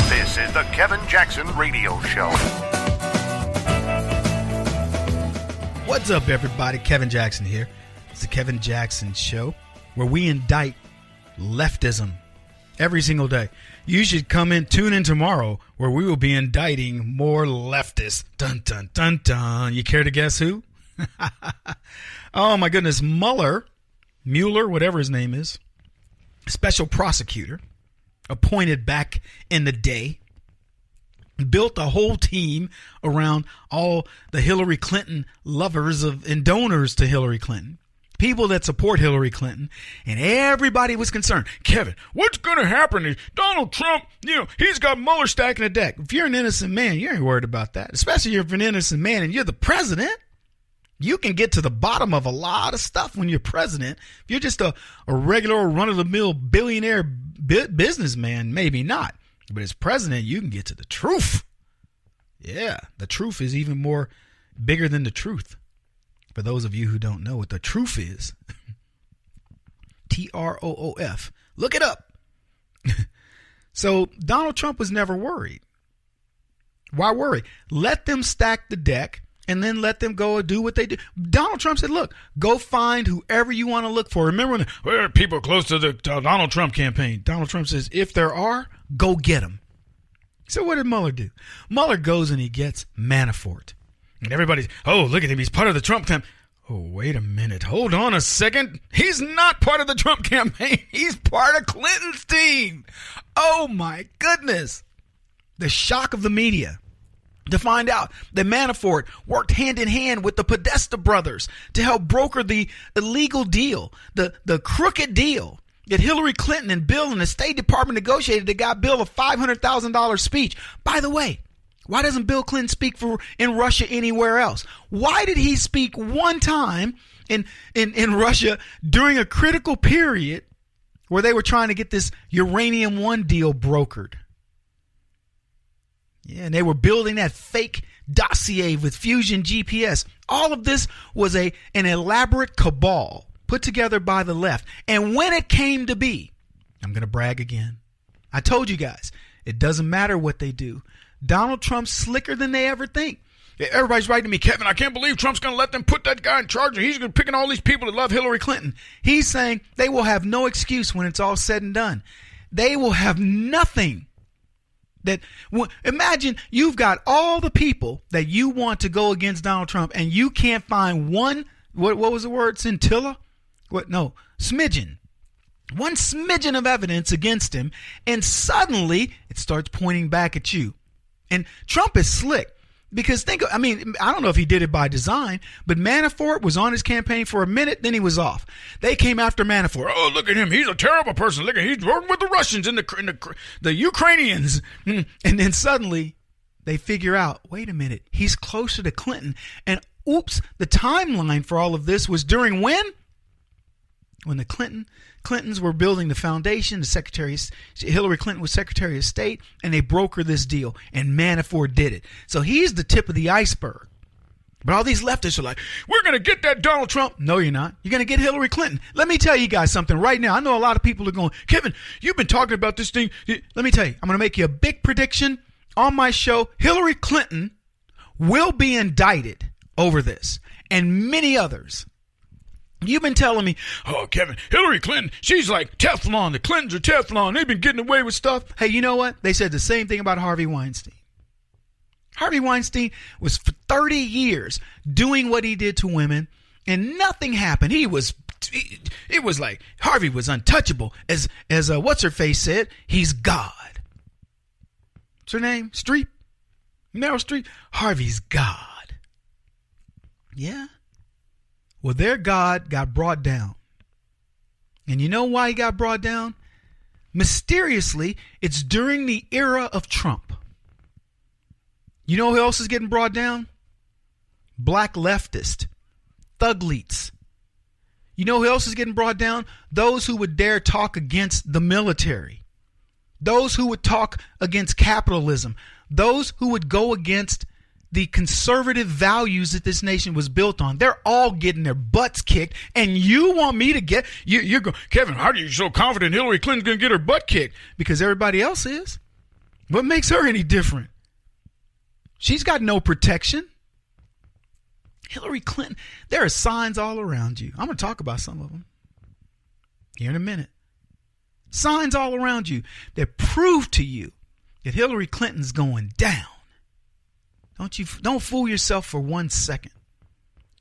This is the Kevin Jackson Radio Show. What's up, everybody? Kevin Jackson here. It's the Kevin Jackson Show, where we indict leftism every single day. You should tune in tomorrow, where we will be indicting more leftists. Dun, dun, dun, dun. You care to guess who? Oh, my goodness. Mueller, whatever his name is, special prosecutor, appointed back in the day, built a whole team around all the Hillary Clinton lovers and donors to Hillary Clinton. People that support Hillary Clinton, and everybody was concerned. Kevin, what's going to happen is Donald Trump, he's got Mueller stacking the deck. If you're an innocent man, you ain't worried about that. Especially if you're an innocent man and you're the president. You can get to the bottom of a lot of stuff when you're president. If you're just a regular run-of-the-mill billionaire businessman, maybe not. But as president, you can get to the truth. Yeah, the truth is even more bigger than the truth. For those of you who don't know what the truth is, TROOF. Look it up. So Donald Trump was never worried. Why worry? Let them stack the deck and then let them go and do what they do. Donald Trump said, look, go find whoever you want to look for. Remember when people close to the Donald Trump campaign? Donald Trump says, if there are, go get them. So what did Mueller do? Mueller goes and he gets Manafort. And everybody's, oh, look at him. He's part of the Trump campaign. Oh, wait a minute. Hold on a second. He's not part of the Trump campaign. He's part of Clinton's team. Oh, my goodness. The shock of the media to find out that Manafort worked hand in hand with the Podesta brothers to help broker the illegal deal, the crooked deal that Hillary Clinton and Bill and the State Department negotiated that got Bill a $500,000 speech. By the way, why doesn't Bill Clinton speak in Russia anywhere else? Why did he speak one time in Russia during a critical period where they were trying to get this Uranium One deal brokered? Yeah, and they were building that fake dossier with Fusion GPS. All of this was an elaborate cabal put together by the left. And when it came to be, I'm going to brag again. I told you guys, it doesn't matter what they do. Donald Trump's slicker than they ever think. Everybody's writing to me, Kevin, I can't believe Trump's going to let them put that guy in charge. He's going to picking all these people that love Hillary Clinton. He's saying they will have no excuse when it's all said and done. They will have nothing. Imagine you've got all the people that you want to go against Donald Trump, and you can't find one, what was the word, scintilla? Smidgen. One smidgen of evidence against him, and suddenly it starts pointing back at you. And Trump is slick. Because I don't know if he did it by design, but Manafort was on his campaign for a minute, then he was off. They came after Manafort. Oh, look at him. He's a terrible person. Look at he's working with the Russians and the Ukrainians. And then suddenly they figure out, wait a minute, he's closer to Clinton. And oops, the timeline for all of this was during when? When the Clintons were building the foundation, Hillary Clinton was Secretary of State, and they brokered this deal, and Manafort did it. So he's the tip of the iceberg. But all these leftists are like, we're going to get that Donald Trump. No, you're not. You're going to get Hillary Clinton. Let me tell you guys something right now. I know a lot of people are going, Kevin, you've been talking about this thing. Let me tell you, I'm going to make you a big prediction on my show. Hillary Clinton will be indicted over this, and many others. You've been telling me, oh, Kevin, Hillary Clinton, she's like Teflon. The Clintons are Teflon. They've been getting away with stuff. Hey, you know what? They said the same thing about Harvey Weinstein. Harvey Weinstein was for 30 years doing what he did to women, and nothing happened. It was like Harvey was untouchable. As what's-her-face said, he's God. What's her name? Streep? Meryl Streep? Harvey's God. Yeah? Well, their God got brought down. And you know why he got brought down? Mysteriously, it's during the era of Trump. You know who else is getting brought down? Black leftists, thuglites. You know who else is getting brought down? Those who would dare talk against the military. Those who would talk against capitalism. Those who would go against the conservative values that this nation was built on. They're all getting their butts kicked, and you want me to get you're going, Kevin, how are you so confident Hillary Clinton's going to get her butt kicked? Because everybody else is. What makes her any different? She's got no protection. Hillary Clinton, there are signs all around you. I'm going to talk about some of them here in a minute. Signs all around you that prove to you that Hillary Clinton's going down. Don't fool yourself for 1 second.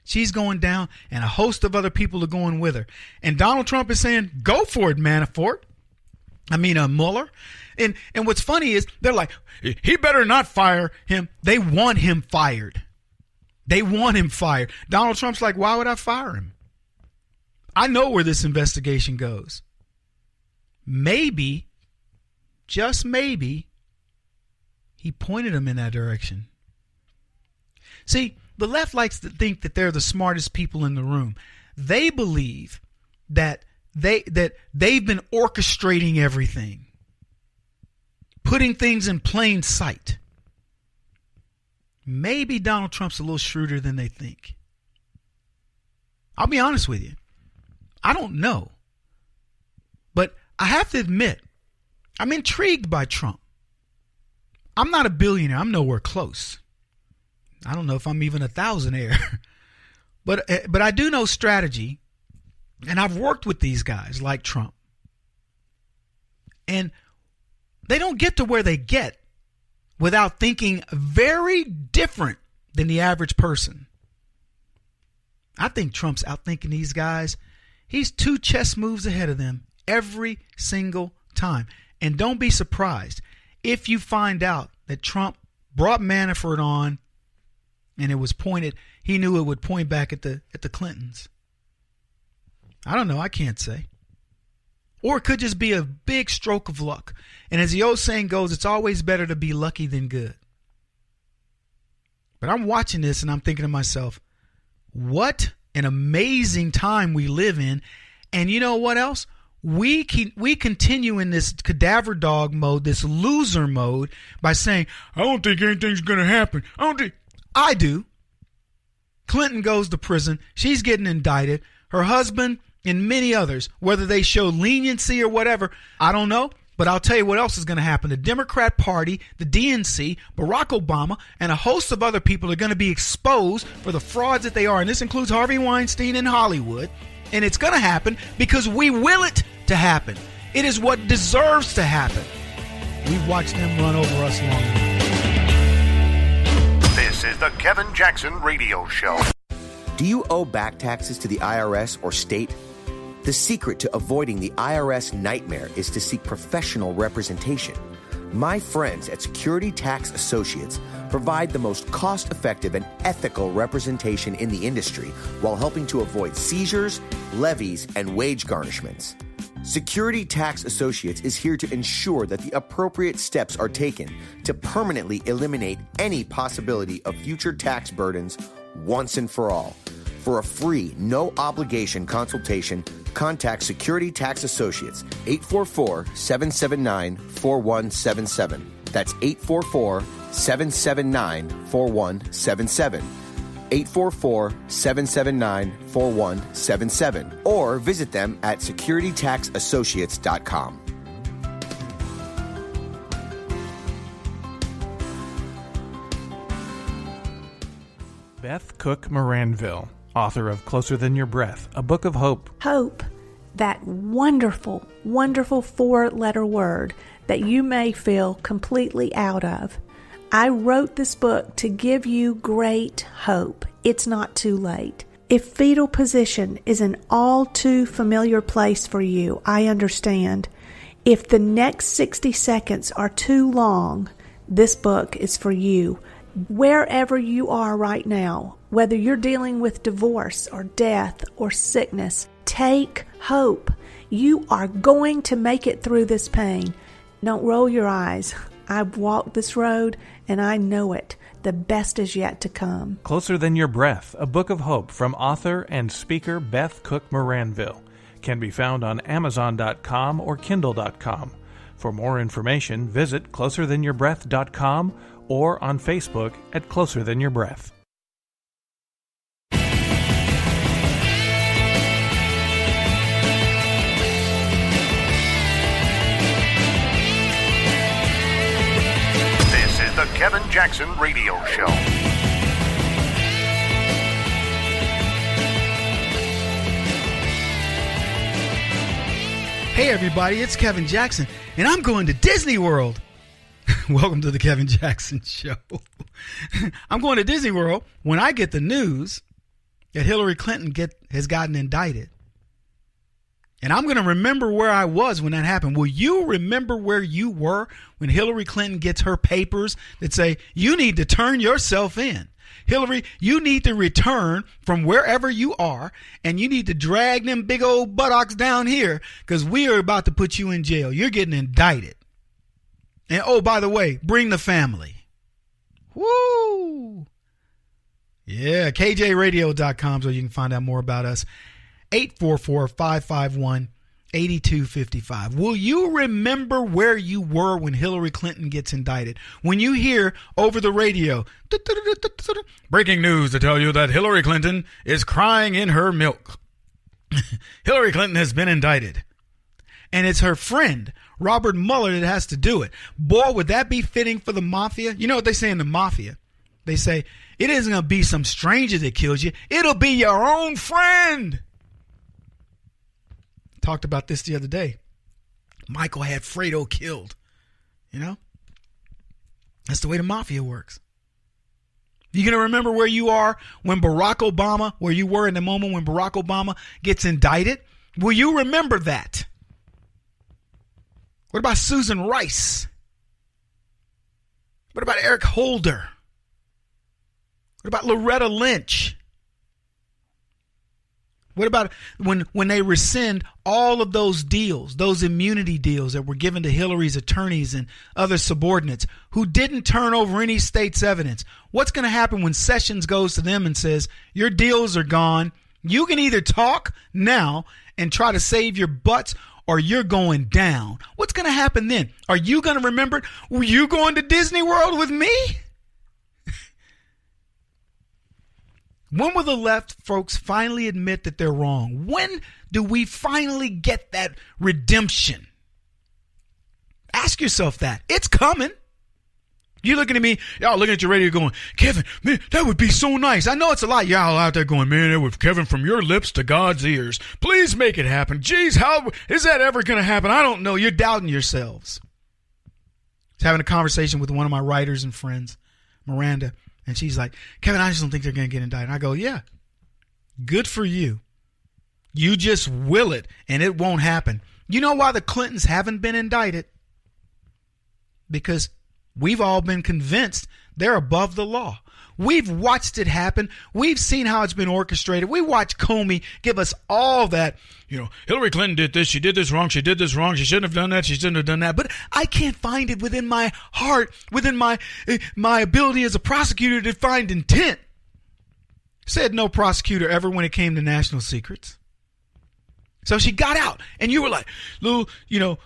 She's going down, and a host of other people are going with her. And Donald Trump is saying, go for it, Manafort. Mueller. And what's funny is they're like, he better not fire him. They want him fired. They want him fired. Donald Trump's like, why would I fire him? I know where this investigation goes. Maybe, just maybe, he pointed him in that direction. See, the left likes to think that they're the smartest people in the room. They believe that they've been orchestrating everything, putting things in plain sight. Maybe Donald Trump's a little shrewder than they think. I'll be honest with you. I don't know. But I have to admit, I'm intrigued by Trump. I'm not a billionaire. I'm nowhere close. I don't know if I'm even a thousandaire. But I do know strategy, and I've worked with these guys like Trump. And they don't get to where they get without thinking very different than the average person. I think Trump's outthinking these guys. He's 2 chess moves ahead of them every single time. And don't be surprised if you find out that Trump brought Manafort on and it was pointed, he knew it would point back at the Clintons. I don't know. I can't say. Or it could just be a big stroke of luck. And as the old saying goes, it's always better to be lucky than good. But I'm watching this and I'm thinking to myself, what an amazing time we live in. And you know what else? We continue in this cadaver dog mode, this loser mode, by saying, I don't think anything's going to happen. I do. Clinton goes to prison. She's getting indicted. Her husband and many others, whether they show leniency or whatever, I don't know. But I'll tell you what else is going to happen. The Democrat Party, the DNC, Barack Obama, and a host of other people are going to be exposed for the frauds that they are. And this includes Harvey Weinstein in Hollywood. And it's going to happen because we will it to happen. It is what deserves to happen. We've watched them run over us long enough. This is the Kevin Jackson Radio Show. Do you owe back taxes to the IRS or state? The secret to avoiding the IRS nightmare is to seek professional representation. My friends at Security Tax Associates provide the most cost-effective and ethical representation in the industry while helping to avoid seizures, levies, and wage garnishments. Security Tax Associates is here to ensure that the appropriate steps are taken to permanently eliminate any possibility of future tax burdens once and for all. For a free, no-obligation consultation, contact Security Tax Associates, 844-779-4177. That's 844-779-4177. 844-779-4177. Or visit them at securitytaxassociates.com. Beth Cook Moranville, author of Closer Than Your Breath, a book of hope. Hope, that wonderful, wonderful four-letter word that you may feel completely out of. I wrote this book to give you great hope. It's not too late. If fetal position is an all too familiar place for you, I understand. If the next 60 seconds are too long, this book is for you. Wherever you are right now, whether you're dealing with divorce or death or sickness, take hope. You are going to make it through this pain. Don't roll your eyes. I've walked this road and I know it. The best is yet to come. Closer Than Your Breath, a book of hope from author and speaker Beth Cook Moranville, can be found on Amazon.com or Kindle.com. For more information, visit closerthanyourBreath.com or on Facebook at Closer Than Your Breath. This is the Kevin Jackson Radio Show. Hey everybody, it's Kevin Jackson, and I'm going to Disney World. Welcome to the Kevin Jackson Show. I'm going to Disney World when I get the news that Hillary Clinton has gotten indicted. And I'm going to remember where I was when that happened. Will you remember where you were when Hillary Clinton gets her papers that say, you need to turn yourself in? Hillary, you need to return from wherever you are, and you need to drag them big old buttocks down here because we are about to put you in jail. You're getting indicted. And oh, by the way, bring the family. Woo! Yeah, KJRadio.com so you can find out more about us. 844-551-8255. Will you remember where you were when Hillary Clinton gets indicted? When you hear over the radio, breaking news to tell you that Hillary Clinton is crying in her milk. Hillary Clinton has been indicted. And it's her friend, Robert Mueller, that has to do it. Boy, would that be fitting for the mafia? You know what they say in the mafia? They say, it isn't going to be some stranger that kills you. It'll be your own friend. Talked about this the other day. Michael had Fredo killed. You know? That's the way the mafia works. You going to remember where you are when Barack Obama, where you were in the moment when Barack Obama gets indicted? Will you remember that? What about Susan Rice? What about Eric Holder? What about Loretta Lynch? What about when they rescind all of those deals, those immunity deals that were given to Hillary's attorneys and other subordinates who didn't turn over any state's evidence? What's going to happen when Sessions goes to them and says, your deals are gone. You can either talk now and try to save your butts or you're going down. What's going to happen then? Are you going to remember it? Were you going to Disney World with me? When will the left folks finally admit that they're wrong? When do we finally get that redemption? Ask yourself that. It's coming. You're looking at me, y'all looking at your radio going, Kevin, man, that would be so nice. I know it's a lot. Y'all out there going, man, it would, Kevin, from your lips to God's ears. Please make it happen. Geez, how is that ever going to happen? I don't know. You're doubting yourselves. I was having a conversation with one of my writers and friends, Miranda, and she's like, Kevin, I just don't think they're going to get indicted. And I go, yeah, good for you. You just will it, and it won't happen. You know why the Clintons haven't been indicted? because we've all been convinced they're above the law. We've watched it happen. We've seen how it's been orchestrated. We watched Comey give us all that, Hillary Clinton did this, she did this wrong, she shouldn't have done that, she shouldn't have done that. But I can't find it within my heart, within my ability as a prosecutor to find intent. Said no prosecutor ever when it came to national secrets. So she got out, and you were like, little,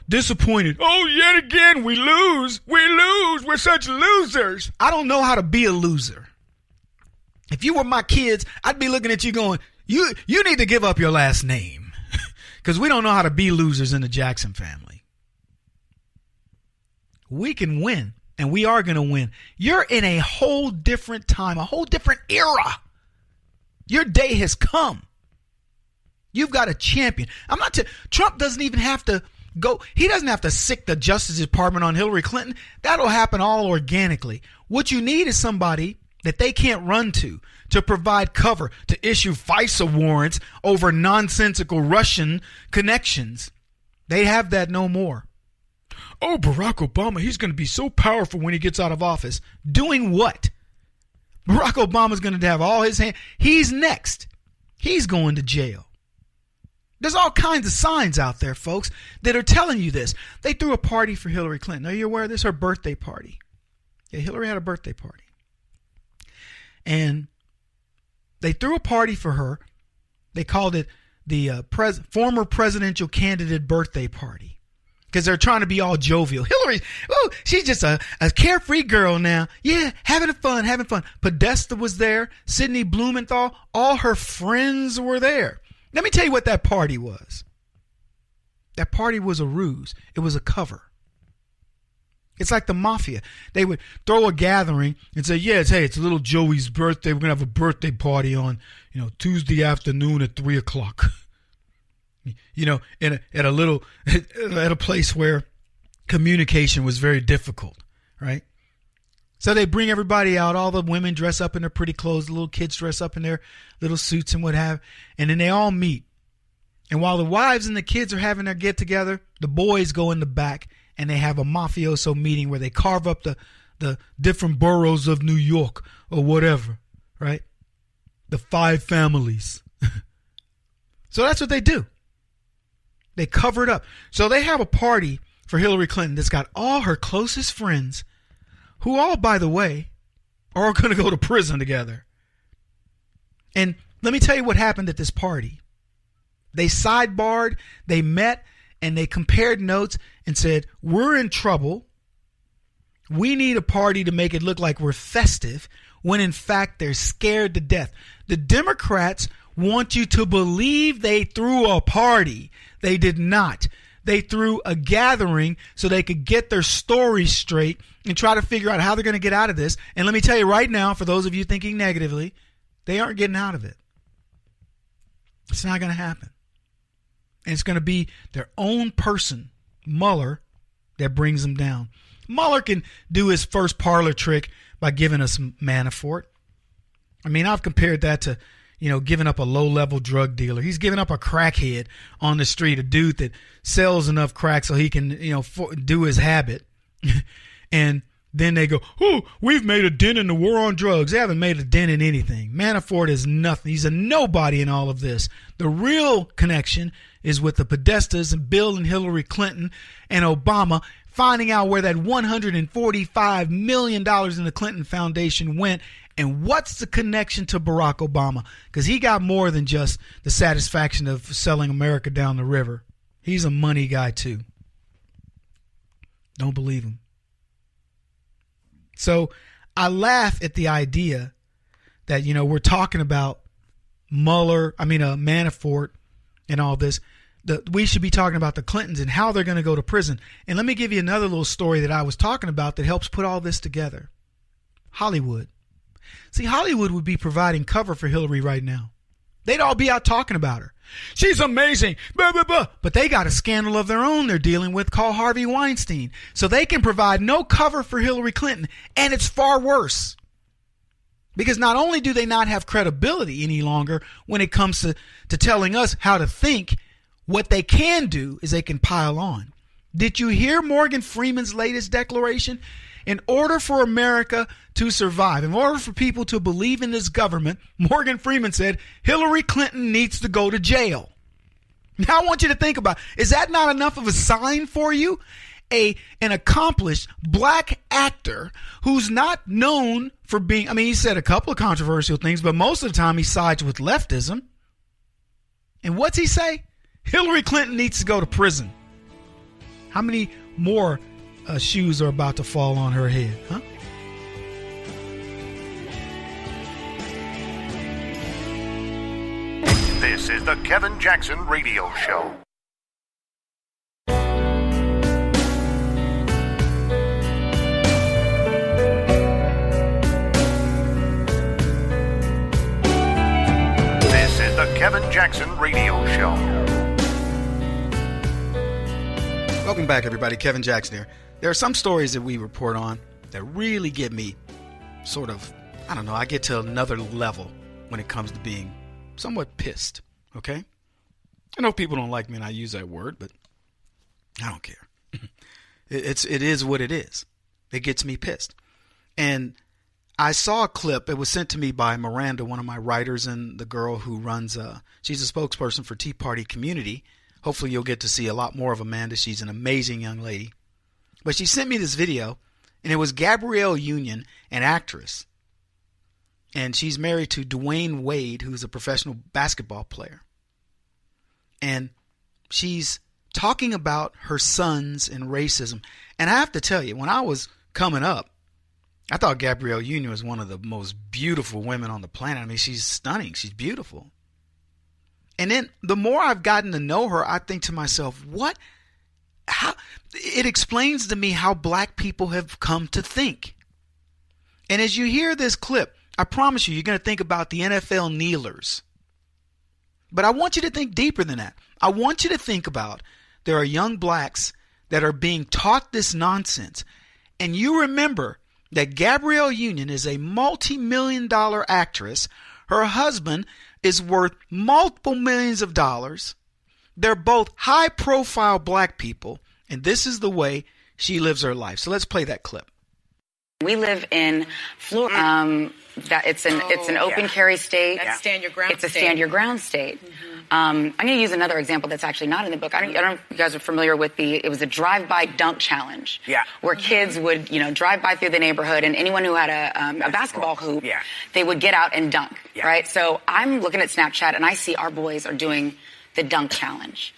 disappointed. Oh, yet again, we lose. We're such losers. I don't know how to be a loser. If you were my kids, I'd be looking at you going, you need to give up your last name, because we don't know how to be losers in the Jackson family. We can win, and we are going to win. You're in a whole different time, a whole different era. Your day has come. You've got a champion. Trump doesn't even have to go. He doesn't have to sick the Justice Department on Hillary Clinton. That'll happen all organically. What you need is somebody that they can't run to provide cover, to issue FISA warrants over nonsensical Russian connections. They have that no more. Oh, Barack Obama, he's going to be so powerful when he gets out of office. Doing what? Barack Obama's going to have all his hands. He's next. He's going to jail. There's all kinds of signs out there, folks, that are telling you this. They threw a party for Hillary Clinton. Are you aware of this? Her birthday party. Yeah, Hillary had a birthday party. And they threw a party for her. They called it the former presidential candidate birthday party, because they're trying to be all jovial. Hillary, she's just a carefree girl now. Yeah, having fun. Podesta was there. Sidney Blumenthal. All her friends were there. Let me tell you what that party was. That party was a ruse. It was a cover. It's like the mafia. They would throw a gathering and say, it's little Joey's birthday. We're going to have a birthday party on, Tuesday afternoon at 3:00. At a place where communication was very difficult, right? So they bring everybody out. All the women dress up in their pretty clothes. The little kids dress up in their little suits and what have. And then they all meet. And while the wives and the kids are having their get together, the boys go in the back and they have a mafioso meeting where they carve up the different boroughs of New York or whatever, right? The 5 families. So that's what they do. They cover it up. So they have a party for Hillary Clinton that's got all her closest friends, who all, by the way, are going to go to prison together. And let me tell you what happened at this party. They sidebarred, they met, and they compared notes and said, we're in trouble. We need a party to make it look like we're festive, when in fact they're scared to death. The Democrats want you to believe they threw a party. They did not. They threw a gathering so they could get their story straight and try to figure out how they're going to get out of this. And let me tell you right now, for those of you thinking negatively, they aren't getting out of it. It's not going to happen. And it's going to be their own person, Mueller, that brings them down. Mueller can do his first parlor trick by giving us Manafort. I mean, I've compared that to, giving up a low-level drug dealer. He's giving up a crackhead on the street, a dude that sells enough crack so he can, do his habit. And then they go, we've made a dent in the war on drugs. They haven't made a dent in anything. Manafort is nothing. He's a nobody in all of this. The real connection is with the Podestas and Bill and Hillary Clinton and Obama finding out where that $145 million in the Clinton Foundation went. And what's the connection to Barack Obama? Because he got more than just the satisfaction of selling America down the river. He's a money guy too. Don't believe him. So I laugh at the idea that, we're talking about Manafort and all this. We should be talking about the Clintons and how they're going to go to prison. And let me give you another little story that I was talking about that helps put all this together. Hollywood. See, Hollywood would be providing cover for Hillary right now. They'd all be out talking about her. She's amazing, blah, blah, blah. But they got a scandal of their own they're dealing with called Harvey Weinstein. So they can provide no cover for Hillary Clinton. And it's far worse. Because not only do they not have credibility any longer when it comes to telling us how to think, what they can do is they can pile on. Did you hear Morgan Freeman's latest declaration? In order for America to survive, in order for people to believe in this government, Morgan Freeman said Hillary Clinton needs to go to jail. Now I want you to think about, is that not enough of a sign for you? An accomplished black actor who's not known for being, he said a couple of controversial things, but most of the time he sides with leftism. And what's he say? Hillary Clinton needs to go to prison. How many more shoes are about to fall on her head, huh? This is the Kevin Jackson Radio Show. This is the Kevin Jackson Radio Show. Welcome back, everybody. Kevin Jackson here. There are some stories that we report on that really get me sort of, I get to another level when it comes to being somewhat pissed, okay? I know people don't like me when I use that word, but I don't care. It is what it is. It gets me pissed. And I saw a clip. It was sent to me by Miranda, one of my writers, and the girl who runs, she's a spokesperson for Tea Party Community. Hopefully you'll get to see a lot more of Amanda. She's an amazing young lady. But she sent me this video, and it was Gabrielle Union, an actress. And she's married to Dwayne Wade, who's a professional basketball player. And she's talking about her sons and racism. And I have to tell you, when I was coming up, I thought Gabrielle Union was one of the most beautiful women on the planet. She's stunning. She's beautiful. And then the more I've gotten to know her, I think to myself, how it explains to me how black people have come to think. And as you hear this clip, I promise you, you're going to think about the NFL kneelers. But I want you to think deeper than that. I want you to think about there are young blacks that are being taught this nonsense. And you remember that Gabrielle Union is a multi-million-dollar actress. Her husband is worth multiple millions of dollars. They're both high-profile black people, and this is the way she lives her life. So let's play that clip. We live in Florida. It's an open carry state. That's stand your ground. It's a stand your ground state. I'm going to use another example that's actually not in the book. I don't know if you guys are familiar with it was a drive-by dunk challenge. Yeah. Where kids would, drive by through the neighborhood, and anyone who had a basketball hoop, they would get out and dunk, right? So I'm looking at Snapchat, and I see our boys are doing the dunk challenge.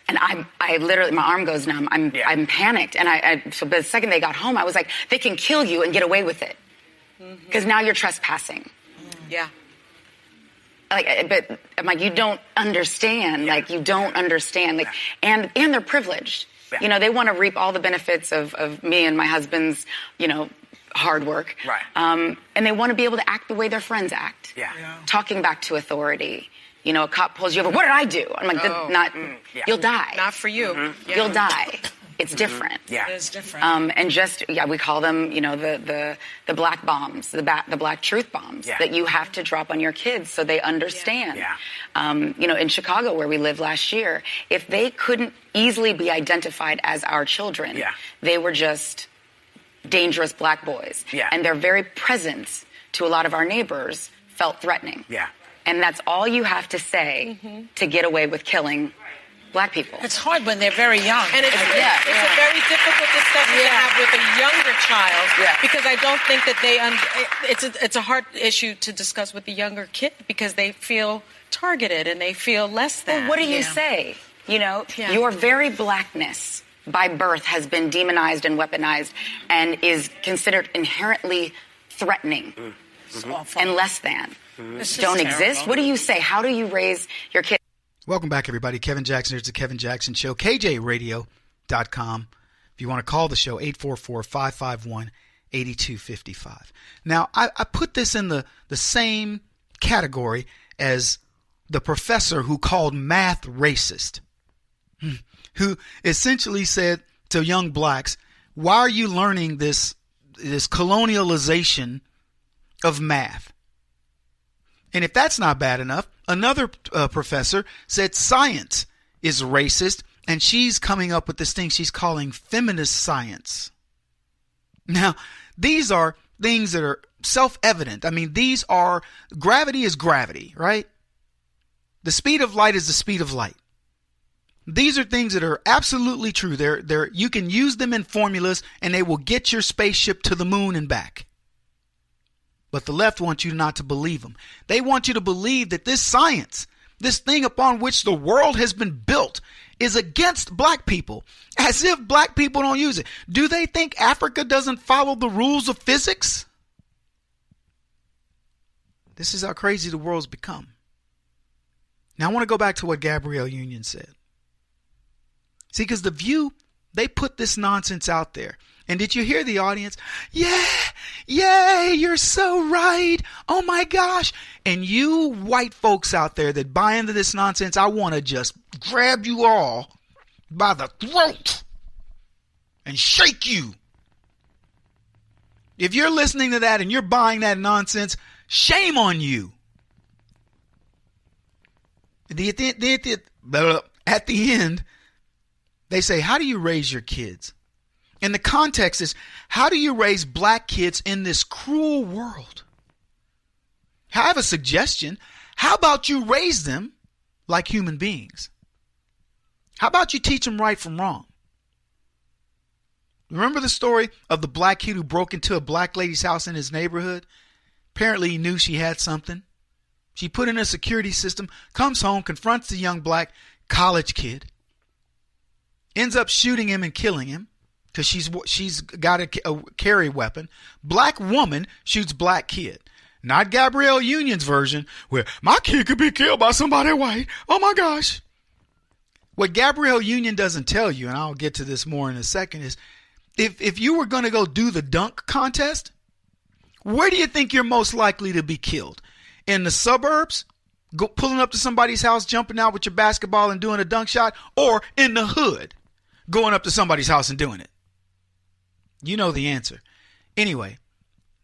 And I literally, my arm goes numb. I'm panicked. And so the second they got home, I was like, they can kill you and get away with it. Because now you're trespassing. Yeah. But I'm like, you don't understand. You don't understand. And they're privileged. Yeah. They want to reap all the benefits of me and my husband's, hard work. Right. And they want to be able to act the way their friends act. Yeah. Talking back to authority. A cop pulls you over. What did I do? I'm like, you'll die. Not for you. Mm-hmm. Yeah. You'll die. It's different. Yeah. It is different. And we call them, the black bombs, the black truth bombs that you have to drop on your kids so they understand. Yeah. In Chicago where we lived last year, if they couldn't easily be identified as our children, they were just dangerous black boys. Yeah. And their very presence to a lot of our neighbors felt threatening. Yeah. And that's all you have to say to get away with killing black people. It's hard when they're very young. And it's a very difficult discussion to have with a younger child because I don't think that it's a hard issue to discuss with the younger kid because they feel targeted and they feel less than. Well, what do you say? Your very blackness by birth has been demonized and weaponized and is considered inherently threatening and less than. Don't exist. What do you say? How do you raise your kids? Welcome back, everybody. Kevin Jackson here. It's the Kevin Jackson Show. KJRadio.com. If you want to call the show, 844-551-8255. Now, I put this in the same category as the professor who called math racist, who essentially said to young blacks, why are you learning this colonialization of math? And if that's not bad enough, another professor said science is racist And she's coming up with this thing she's calling feminist science. Now, these are things that are self-evident. I mean, gravity is gravity, right? The speed of light is the speed of light. These are things that are absolutely true. You can use them in formulas and they will get your spaceship to the moon and back. But the left wants you not to believe them. They want you to believe that this science, this thing upon which the world has been built, is against black people, as if black people don't use it. Do they think Africa doesn't follow the rules of physics? This is how crazy the world's become. Now I want to go back to what Gabrielle Union said. See, because The View, they put this nonsense out there. And did you hear the audience? Yeah, you're so right. Oh my gosh. And you white folks out there that buy into this nonsense, I want to just grab you all by the throat and shake you. If you're listening to that and you're buying that nonsense, shame on you. At the end, they say, how do you raise your kids? And the context is, how do you raise black kids in this cruel world? I have a suggestion. How about you raise them like human beings? How about you teach them right from wrong? Remember the story of the black kid who broke into a black lady's house in his neighborhood? Apparently he knew she had something. She put in a security system, comes home, confronts the young black college kid, ends up shooting him and killing him because she's got a carry weapon. Black woman shoots black kid. Not Gabrielle Union's version where my kid could be killed by somebody white. Oh my gosh. What Gabrielle Union doesn't tell you, and I'll get to this more in a second, is if you were going to go do the dunk contest, where do you think you're most likely to be killed? In the suburbs, pulling up to somebody's house, jumping out with your basketball and doing a dunk shot, or in the hood, going up to somebody's house and doing it? You know the answer. Anyway,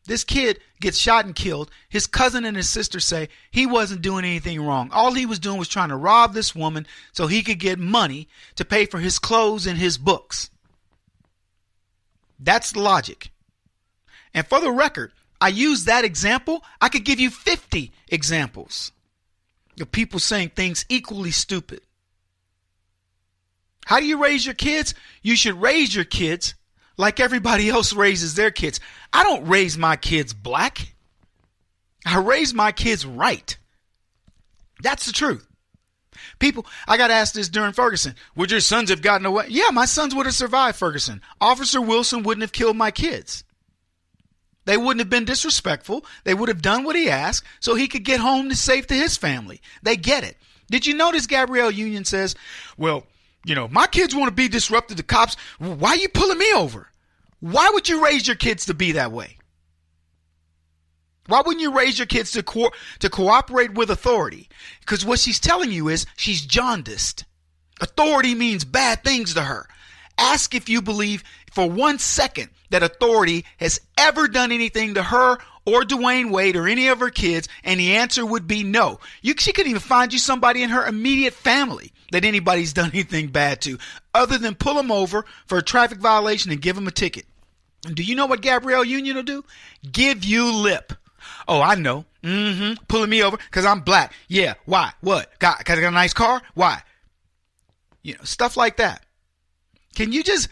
this kid gets shot and killed. His cousin and his sister say he wasn't doing anything wrong. All he was doing was trying to rob this woman so he could get money to pay for his clothes and his books. That's the logic. And for the record, I use that example. I could give you 50 examples of people saying things equally stupid. How do you raise your kids? You should raise your kids like everybody else raises their kids. I don't raise my kids black. I raise my kids right. That's the truth. People, I got asked this during Ferguson. Would your sons have gotten away? Yeah, my sons would have survived Ferguson. Officer Wilson wouldn't have killed my kids. They wouldn't have been disrespectful. They would have done what he asked so he could get home to safe to his family. They get it. Did you notice Gabrielle Union says, well, my kids want to be disruptive to cops. Why are you pulling me over? Why would you raise your kids to be that way? Why wouldn't you raise your kids to cooperate with authority? Because what she's telling you is she's jaundiced. Authority means bad things to her. Ask if you believe for 1 second that authority has ever done anything to her or Dwayne Wade or any of her kids, and the answer would be no. She couldn't even find you somebody in her immediate family that anybody's done anything bad to, other than pull them over for a traffic violation and give them a ticket. And do you know what Gabrielle Union will do? Give you lip. Oh, I know. Pulling me over because I'm black. Yeah. Why? What? Because I got a nice car? Why? Stuff like that. Can you just,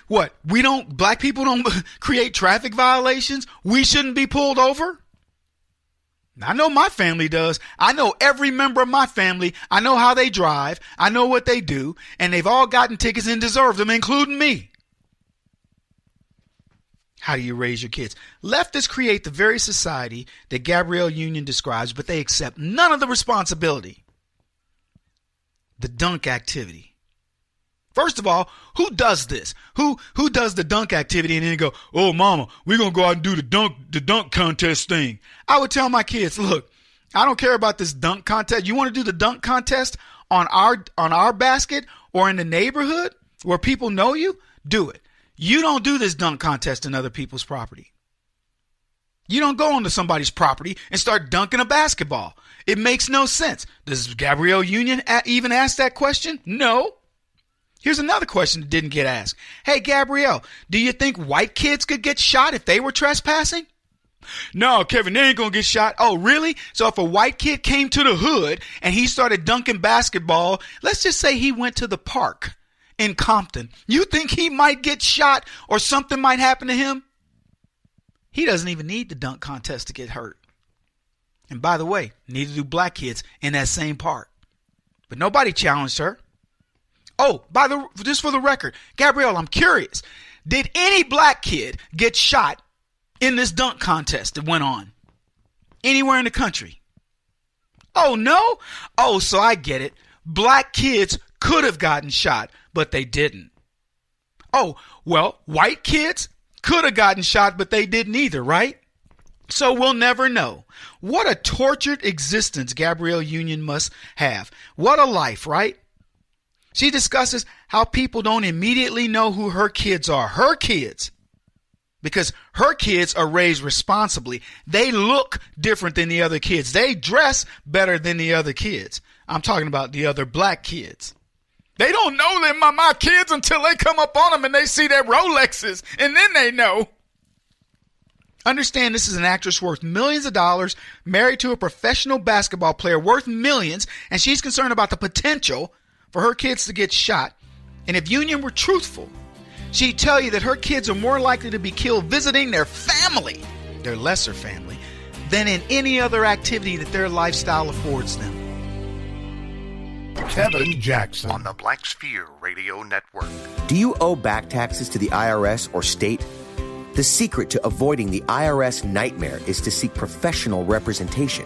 what? Black people don't create traffic violations? We shouldn't be pulled over? I know my family does. I know every member of my family. I know how they drive. I know what they do. And they've all gotten tickets and deserved them, including me. How do you raise your kids? Leftists create the very society that Gabrielle Union describes, but they accept none of the responsibility. The dunk activity. First of all, who does this? Who does the dunk activity and then go, oh, mama, we're going to go out and do the dunk contest thing. I would tell my kids, look, I don't care about this dunk contest. You want to do the dunk contest on our basket or in the neighborhood where people know you? Do it. You don't do this dunk contest in other people's property. You don't go onto somebody's property and start dunking a basketball. It makes no sense. Does Gabrielle Union even ask that question? No. Here's another question that didn't get asked. Hey, Gabrielle, do you think white kids could get shot if they were trespassing? No, Kevin, they ain't gonna get shot. Oh, really? So if a white kid came to the hood and he started dunking basketball, let's just say he went to the park in Compton, you think he might get shot or something might happen to him? He doesn't even need the dunk contest to get hurt. And by the way, neither do black kids in that same park. But nobody challenged her. Oh, just for the record, Gabrielle, I'm curious. Did any black kid get shot in this dunk contest that went on anywhere in the country? Oh, no? Oh, so I get it. Black kids could have gotten shot, but they didn't. Oh, well, white kids could have gotten shot, but they didn't either, right? So we'll never know. What a tortured existence Gabrielle Union must have. What a life, right? She discusses how people don't immediately know who her kids are. Her kids. Because her kids are raised responsibly. They look different than the other kids. They dress better than the other kids. I'm talking about the other black kids. They don't know they're my kids until they come up on them and they see their Rolexes. And then they know. Understand, this is an actress worth millions of dollars, married to a professional basketball player worth millions, and she's concerned about the potential for her kids to get shot. And if Union were truthful, she'd tell you that her kids are more likely to be killed visiting their family, their lesser family, than in any other activity that their lifestyle affords them. Kevin Jackson on the Black Sphere Radio Network. Do you owe back taxes to the IRS or state? The secret to avoiding the IRS nightmare is to seek professional representation.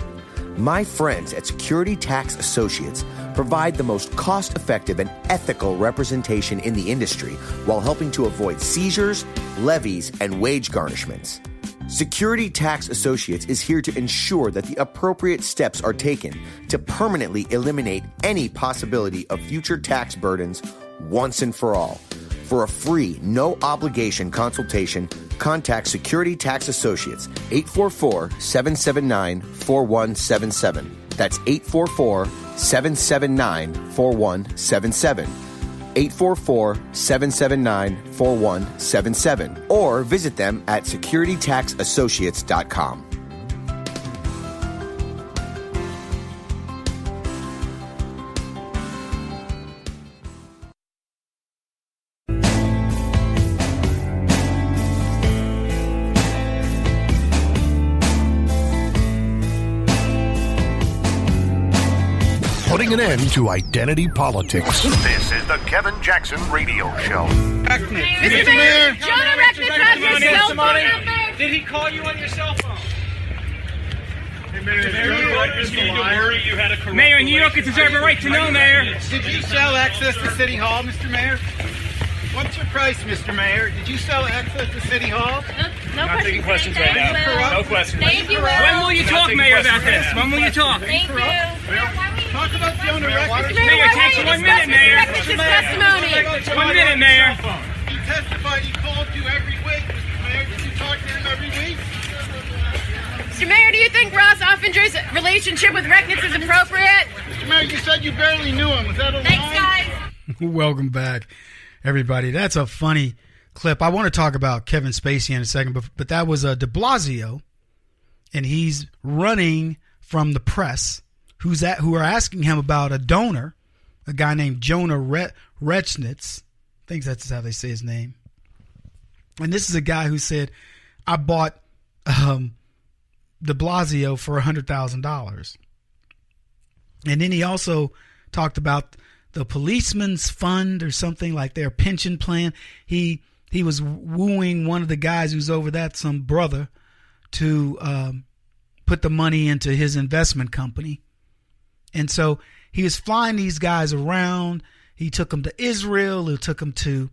My friends at Security Tax Associates provide the most cost-effective and ethical representation in the industry while helping to avoid seizures, levies, and wage garnishments. Security Tax Associates is here to ensure that the appropriate steps are taken to permanently eliminate any possibility of future tax burdens once and for all. For a free, no-obligation consultation, contact Security Tax Associates, 844-779-4177. That's 844-779-4177. 844-779-4177. Or visit them at securitytaxassociates.com. Putting an end to identity politics. This is the Kevin Jackson Radio Show. Mr. Mayor, Jonah Reckness has your cell phone number. Did he call you on your cell phone? Mayor, New Yorkers deserve a right to know, Mayor. Did you sell access to City Hall, Mr. Mayor? What's your price, Mr. Mayor? Did you sell access to City Hall? No not taking questions right now. No questions. Thank you, Will. When will you talk, Mayor, about this? When will you talk? Thank you. Talk about Jonah Reckness. Mayor, it takes 1 minute, Mayor. Testimony. 1 minute, Mayor. He testified he called you every week, Mr. Mayor. Did you talk to him every week? Mr. Mayor, do you think Ross Offender's relationship with Reckness is appropriate? Mr. Mayor, you said you barely knew him. Was that a lie? Thanks, guys. Welcome back, everybody. That's a funny clip. I want to talk about Kevin Spacey in a second, but that was de Blasio, and he's running from the press who are asking him about a donor, a guy named Jonah Reckness. I think that's how they say his name. And this is a guy who said, I bought de Blasio for $100,000. And then he also talked about the policeman's fund or something like their pension plan. He was wooing one of the guys who's over that, some brother, to put the money into his investment company. And so he was flying these guys around. He took them to Israel. He took them to,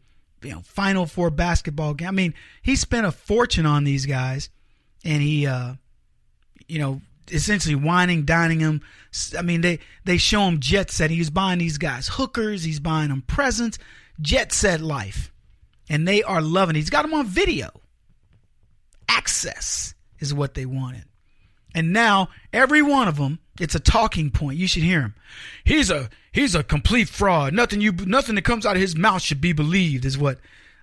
Final Four basketball game. I mean, he spent a fortune on these guys, and he, essentially whining, dining them. I mean, they show him jet set. He's buying these guys hookers. He's buying them presents, jet set life, and they are loving it. He's got them on video. Access is what they wanted, and now every one of them It's a talking point. You should hear him. He's a complete fraud. Nothing that comes out of his mouth should be believed, is what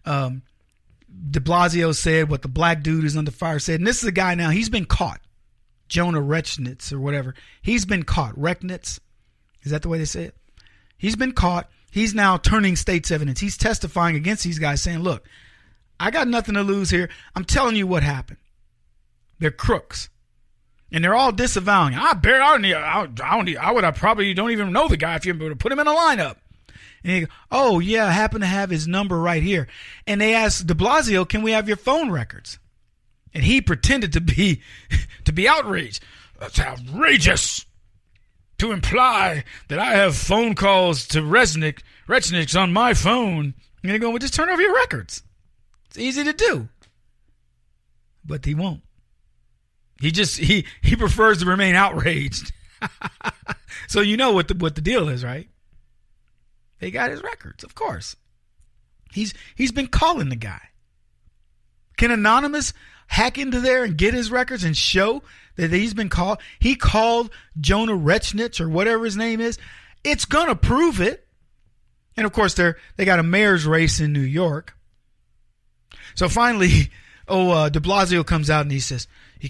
de Blasio said, what the black dude who's under fire said. And this is a guy now, he's been caught. Jonah Rechnitz or whatever. He's been caught. Rechnitz. Is that the way they say it? He's been caught. He's now turning state's evidence. He's testifying against these guys saying, look, I got nothing to lose here. I'm telling you what happened. They're crooks. And they're all disavowing. I probably don't even know the guy if you were to put him in a lineup. And he goes, oh, yeah, I happen to have his number right here. And they asked de Blasio, can we have your phone records? And he pretended to be outraged. That's outrageous to imply that I have phone calls to Rechnitz on my phone. And they go, well, just turn over your records. It's easy to do. But he won't. He prefers to remain outraged. So you know what the deal is, right? They got his records, of course. He's been calling the guy. Can Anonymous hack into there and get his records and show that he's been called? He called Jonah Rechnitz or whatever his name is. It's gonna prove it. And of course they got a mayor's race in New York. So finally, de Blasio comes out and he says, he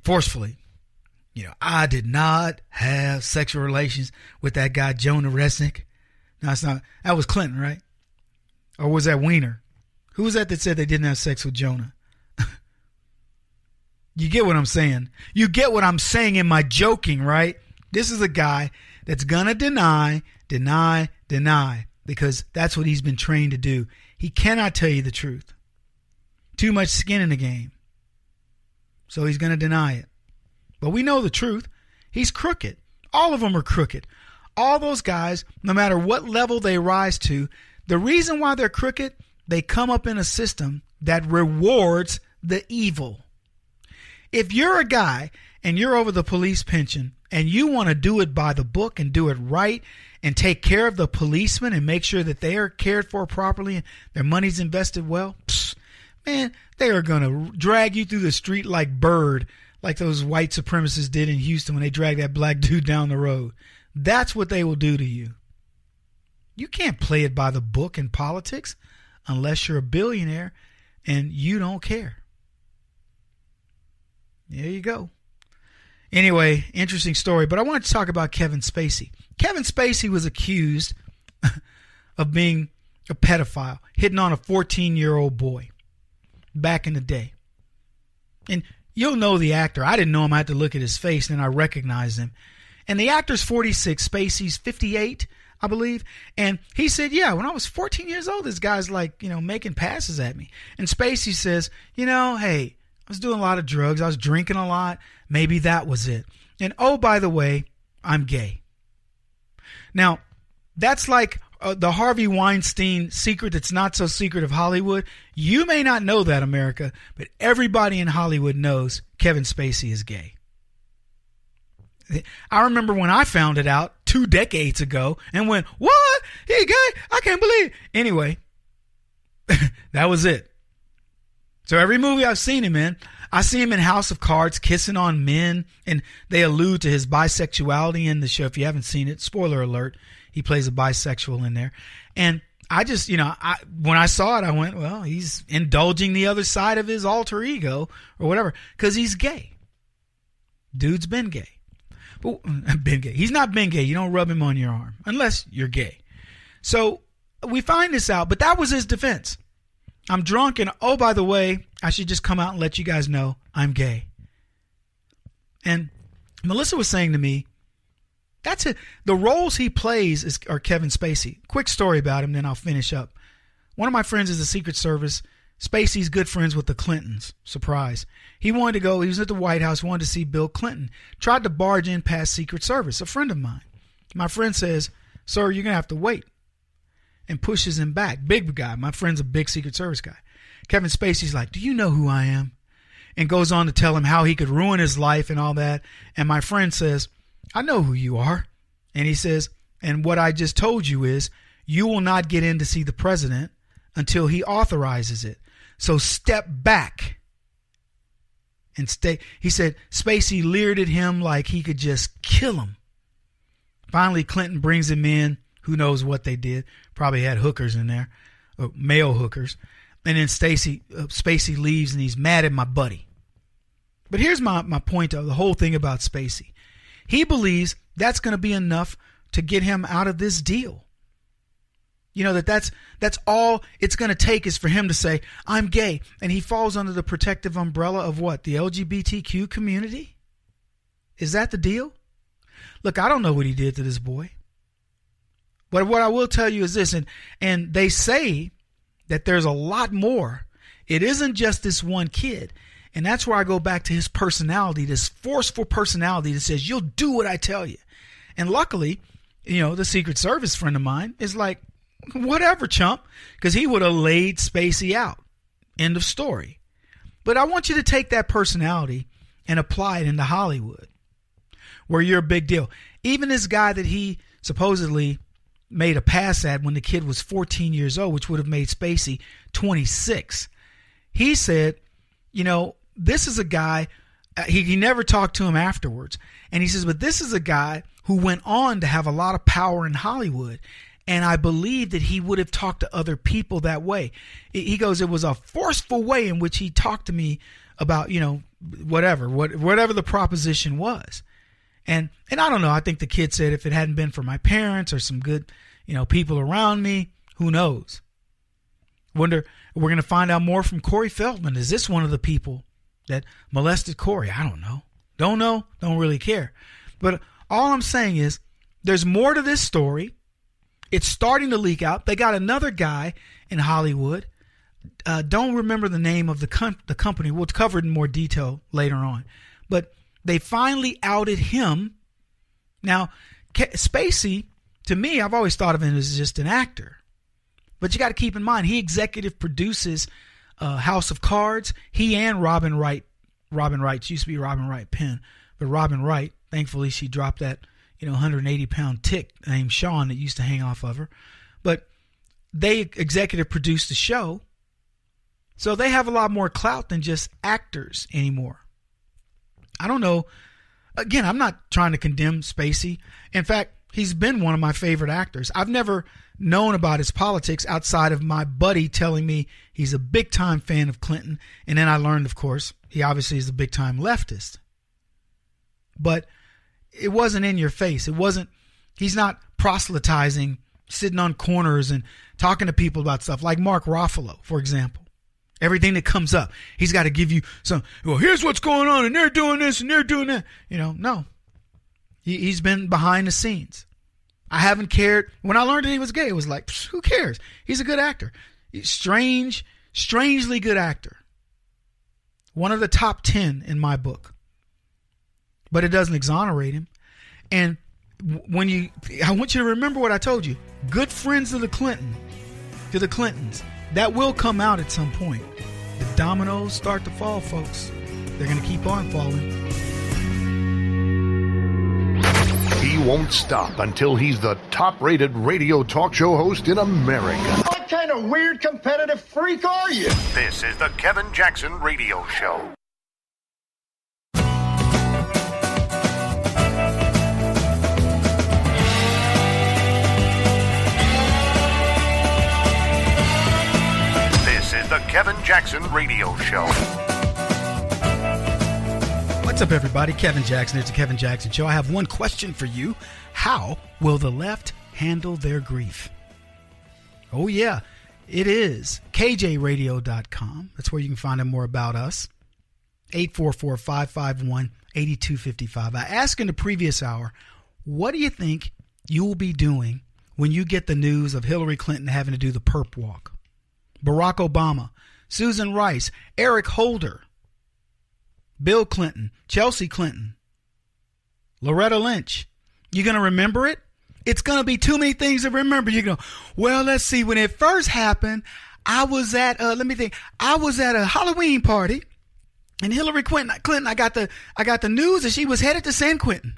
forcefully, I did not have sexual relations with that guy Jonah Rechnitz. No, it's not. That was Clinton, right? Or was that Weiner? Who was that said they didn't have sex with Jonah? You get what I'm saying? You get what I'm saying in my joking, right? This is a guy that's going to deny, because that's what he's been trained to do. He cannot tell you the truth. Too much skin in the game. So he's going to deny it. But we know the truth. He's crooked. All of them are crooked. All those guys, no matter what level they rise to, the reason why they're crooked, they come up in a system that rewards the evil. If you're a guy and you're over the police pension and you want to do it by the book and do it right and take care of the policemen and make sure that they are cared for properly and their money's invested well, man, they are going to drag you through the street like Bird, like those white supremacists did in Houston when they dragged that black dude down the road. That's what they will do to you. You can't play it by the book in politics unless you're a billionaire and you don't care. There you go. Anyway, interesting story, but I wanted to talk about Kevin Spacey. Kevin Spacey was accused of being a pedophile, hitting on a 14-year-old boy back in the day. And you'll know the actor. I didn't know him. I had to look at his face, and I recognized him. And the actor's 46, Spacey's 58, I believe. And he said, yeah, when I was 14 years old, this guy's like, making passes at me. And Spacey says, hey, I was doing a lot of drugs. I was drinking a lot. Maybe that was it. And oh, by the way, I'm gay. Now, that's like the Harvey Weinstein secret that's not so secret of Hollywood. You may not know that, America, but everybody in Hollywood knows Kevin Spacey is gay. I remember when I found it out 2 decades ago and went, what? He gay? I can't believe it. Anyway, that was it. So every movie I've seen him in, I see him in House of Cards kissing on men, and they allude to his bisexuality in the show. If you haven't seen it, spoiler alert, he plays a bisexual in there. And I just, when I saw it, I went, well, he's indulging the other side of his alter ego or whatever, because he's gay. Dude's been gay. Been gay. He's not been gay. You don't rub him on your arm unless you're gay. So we find this out, but that was his defense. I'm drunk and, oh, by the way, I should just come out and let you guys know I'm gay. And Melissa was saying to me, that's it. The roles he plays are Kevin Spacey. Quick story about him, then I'll finish up. One of my friends is the Secret Service. Spacey's good friends with the Clintons. Surprise. He wanted to go, he was at the White House, wanted to see Bill Clinton. Tried to barge in past Secret Service, a friend of mine. My friend says, sir, you're going to have to wait. And pushes him back. Big guy. My friend's a big Secret Service guy. Kevin Spacey's like, do you know who I am? And goes on to tell him how he could ruin his life and all that. And my friend says, I know who you are. And he says, and what I just told you is, you will not get in to see the president until he authorizes it. So step back. And he said Spacey leered at him like he could just kill him. Finally, Clinton brings him in. Who knows what they did? Probably had hookers in there, male hookers. And then Spacey leaves, and he's mad at my buddy. But here's my point of the whole thing about Spacey. He believes that's going to be enough to get him out of this deal. You know, that's all it's going to take is for him to say, I'm gay. And he falls under the protective umbrella of what? The LGBTQ community? Is that the deal? Look, I don't know what he did to this boy. But what I will tell you is this, and they say that there's a lot more. It isn't just this one kid. And that's where I go back to his personality, this forceful personality that says, you'll do what I tell you. And luckily, you know, the Secret Service friend of mine is like, whatever, chump, because he would have laid Spacey out. End of story. But I want you to take that personality and apply it into Hollywood, where you're a big deal. Even this guy that he supposedly made a pass at when the kid was 14 years old, which would have made Spacey 26. He said, you know, this is a guy, he never talked to him afterwards. And he says, but this is a guy who went on to have a lot of power in Hollywood. And I believe that he would have talked to other people that way. He goes, it was a forceful way in which he talked to me about, you know, whatever the proposition was. And I don't know. I think the kid said if it hadn't been for my parents or some good, you know, people around me, who knows? Wonder, we're going to find out more from Corey Feldman. Is this one of the people that molested Corey? I don't know. Don't know. Don't really care. But all I'm saying is there's more to this story. It's starting to leak out. They got another guy in Hollywood. Don't remember the name of the company. We'll cover it in more detail later on. But they finally outed him. Now, Spacey, to me, I've always thought of him as just an actor. But you got to keep in mind, he executive produces House of Cards. He and Robin Wright. Robin Wright used to be Robin Wright Penn. But Robin Wright, thankfully, she dropped that 180-pound tick named Sean that used to hang off of her. But they executive produced the show. So they have a lot more clout than just actors anymore. I don't know. Again, I'm not trying to condemn Spacey. In fact, he's been one of my favorite actors. I've never known about his politics outside of my buddy telling me he's a big-time fan of Clinton. And then I learned, of course, he obviously is a big-time leftist. But it wasn't in your face. He's not proselytizing, sitting on corners and talking to people about stuff like Mark Ruffalo, for example. Everything that comes up, he's got to give you some, well, here's what's going on and they're doing this and they're doing that. No. He's been behind the scenes. I haven't cared. When I learned that he was gay, it was like, who cares? He's a good actor. Strangely good actor. One of the top 10 in my book. But it doesn't exonerate him. And I want you to remember what I told you. Good friends of the Clintons, that will come out at some point. The dominoes start to fall, folks. They're going to keep on falling. He won't stop until he's the top-rated radio talk show host in America. What kind of weird competitive freak are you? This is the Kevin Jackson Radio Show. The Kevin Jackson Radio Show. What's up, everybody? Kevin Jackson. It's the Kevin Jackson Show. I have one question for you. How will the left handle their grief? Oh, yeah, it is. KJRadio.com. That's where you can find out more about us. 844-551-8255. I asked in the previous hour, what do you think you'll be doing when you get the news of Hillary Clinton having to do the perp walk? Barack Obama, Susan Rice, Eric Holder, Bill Clinton, Chelsea Clinton, Loretta Lynch. You going to remember it? It's going to be too many things to remember. You're going to, well, let's see. When it first happened, I was at, I was at a Halloween party and Hillary Clinton, I got the news that she was headed to San Quentin.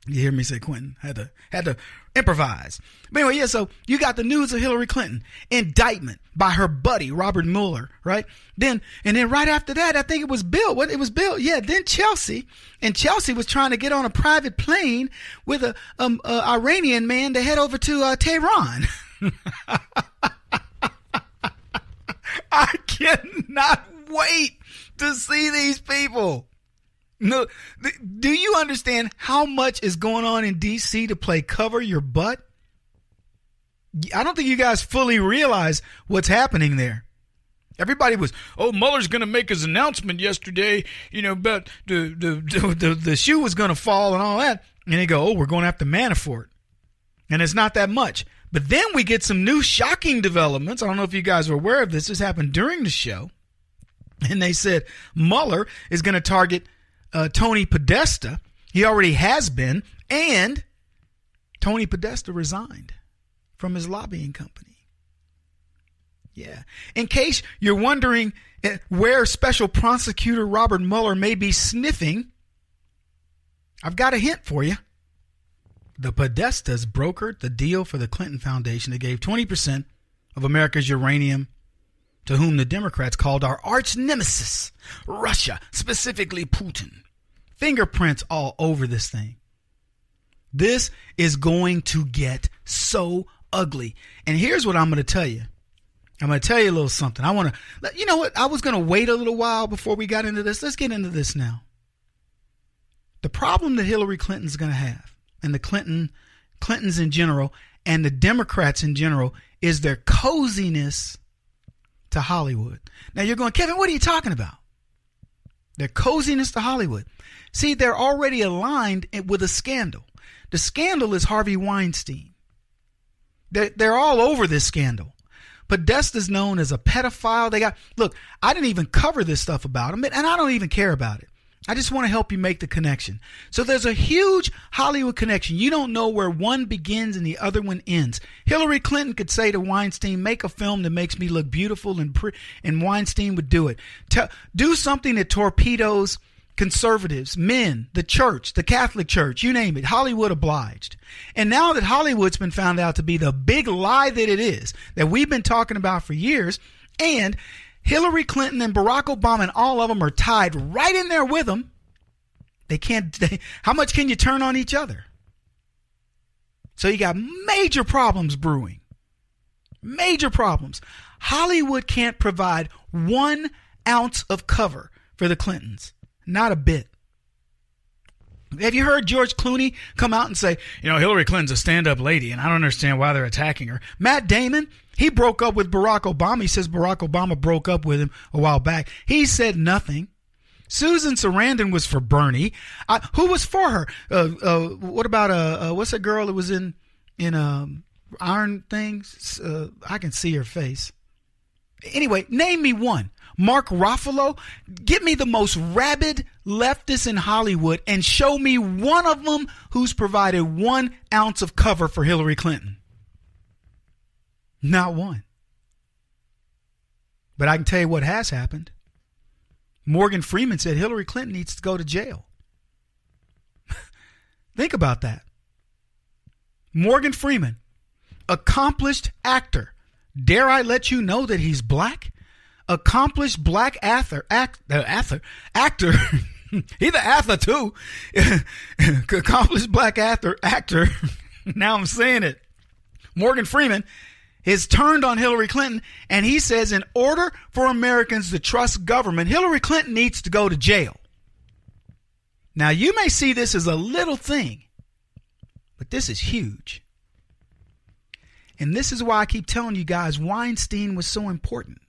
You hear me say Quentin? Had to improvise. But anyway, yeah, so you got the news of Hillary Clinton indictment by her buddy, Robert Mueller, right? And then right after that, I think it was Bill. It was Bill. Yeah, then Chelsea. And Chelsea was trying to get on a private plane with a Iranian man to head over to Tehran. I cannot wait to see these people. No, do you understand how much is going on in D.C. to play cover your butt? I don't think you guys fully realize what's happening there. Everybody was, Mueller's going to make his announcement yesterday, about the shoe was going to fall and all that. And they go, we're going after Manafort. And it's not that much. But then we get some new shocking developments. I don't know if you guys are aware of this. This happened during the show. And they said Mueller is going to target Tony Podesta. He already has been, and Tony Podesta resigned from his lobbying company. Yeah. In case you're wondering where Special Prosecutor Robert Mueller may be sniffing, I've got a hint for you. The Podestas brokered the deal for the Clinton Foundation that gave 20% of America's uranium to whom the Democrats called our arch nemesis, Russia, specifically Putin. Fingerprints all over this thing. This is going to get so ugly. And here's what I'm going to tell you. I'm going to tell you a little something. You know what? I was going to wait a little while before we got into this. Let's get into this now. The problem that Hillary Clinton's going to have, and the Clintons in general, and the Democrats in general, is their coziness to Hollywood. Now you're going, Kevin, what are you talking about? Their coziness to Hollywood. See, they're already aligned with a scandal. The scandal is Harvey Weinstein. They're all over this scandal. Podesta's known as a pedophile. Look, I didn't even cover this stuff about him, and I don't even care about it. I just want to help you make the connection. So there's a huge Hollywood connection. You don't know where one begins and the other one ends. Hillary Clinton could say to Weinstein, make a film that makes me look beautiful, and Weinstein would do it. Do something that torpedoes conservatives, men, the church, the Catholic Church, you name it. Hollywood obliged. And now that Hollywood's been found out to be the big lie that it is, that we've been talking about for years, and Hillary Clinton and Barack Obama and all of them are tied right in there with them. How much can you turn on each other? So you got major problems brewing. Major problems. Hollywood can't provide 1 ounce of cover for the Clintons. Not a bit. Have you heard George Clooney come out and say, Hillary Clinton's a stand-up lady and I don't understand why they're attacking her? Matt Damon, he broke up with Barack Obama. He says Barack Obama broke up with him a while back. He said nothing. Susan Sarandon was for Bernie. Who was for her? What about what's that girl that was in Iron Things? I can see her face. Anyway, name me one. Mark Ruffalo. Get me the most rabid leftists in Hollywood and show me one of them who's provided 1 ounce of cover for Hillary Clinton. Not one. But I can tell you what has happened. Morgan Freeman said Hillary Clinton needs to go to jail. Think about that. Morgan Freeman, accomplished actor. Dare I let you know that he's black? Accomplished black actor. He's the actor too. Accomplished black actor. Now I'm saying it. Morgan Freeman has turned on Hillary Clinton, and he says in order for Americans to trust government, Hillary Clinton needs to go to jail. Now, you may see this as a little thing, but this is huge. And this is why I keep telling you guys Weinstein was so important.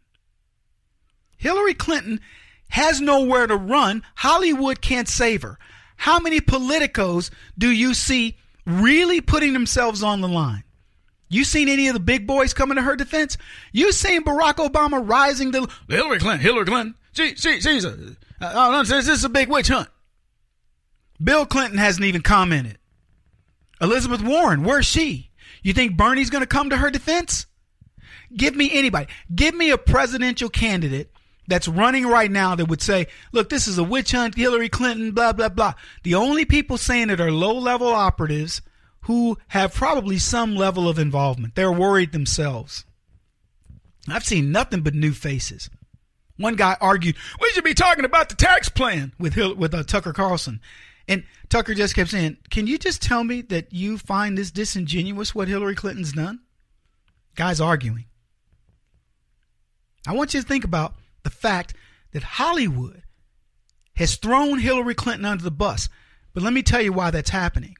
Hillary Clinton has nowhere to run. Hollywood can't save her. How many politicos do you see really putting themselves on the line? You seen any of the big boys coming to her defense? You seen Barack Obama rising to Hillary Clinton. This is a big witch hunt. Bill Clinton hasn't even commented. Elizabeth Warren, where's she? You think Bernie's going to come to her defense? Give me anybody. Give me a presidential candidate that's running right now that would say, look, this is a witch hunt, Hillary Clinton, blah, blah, blah. The only people saying it are low-level operatives who have probably some level of involvement. They're worried themselves. I've seen nothing but new faces. One guy argued, we should be talking about the tax plan with Tucker Carlson. And Tucker just kept saying, can you just tell me that you find this disingenuous, what Hillary Clinton's done? Guy's arguing. I want you to think about the fact that Hollywood has thrown Hillary Clinton under the bus. But let me tell you why that's happening.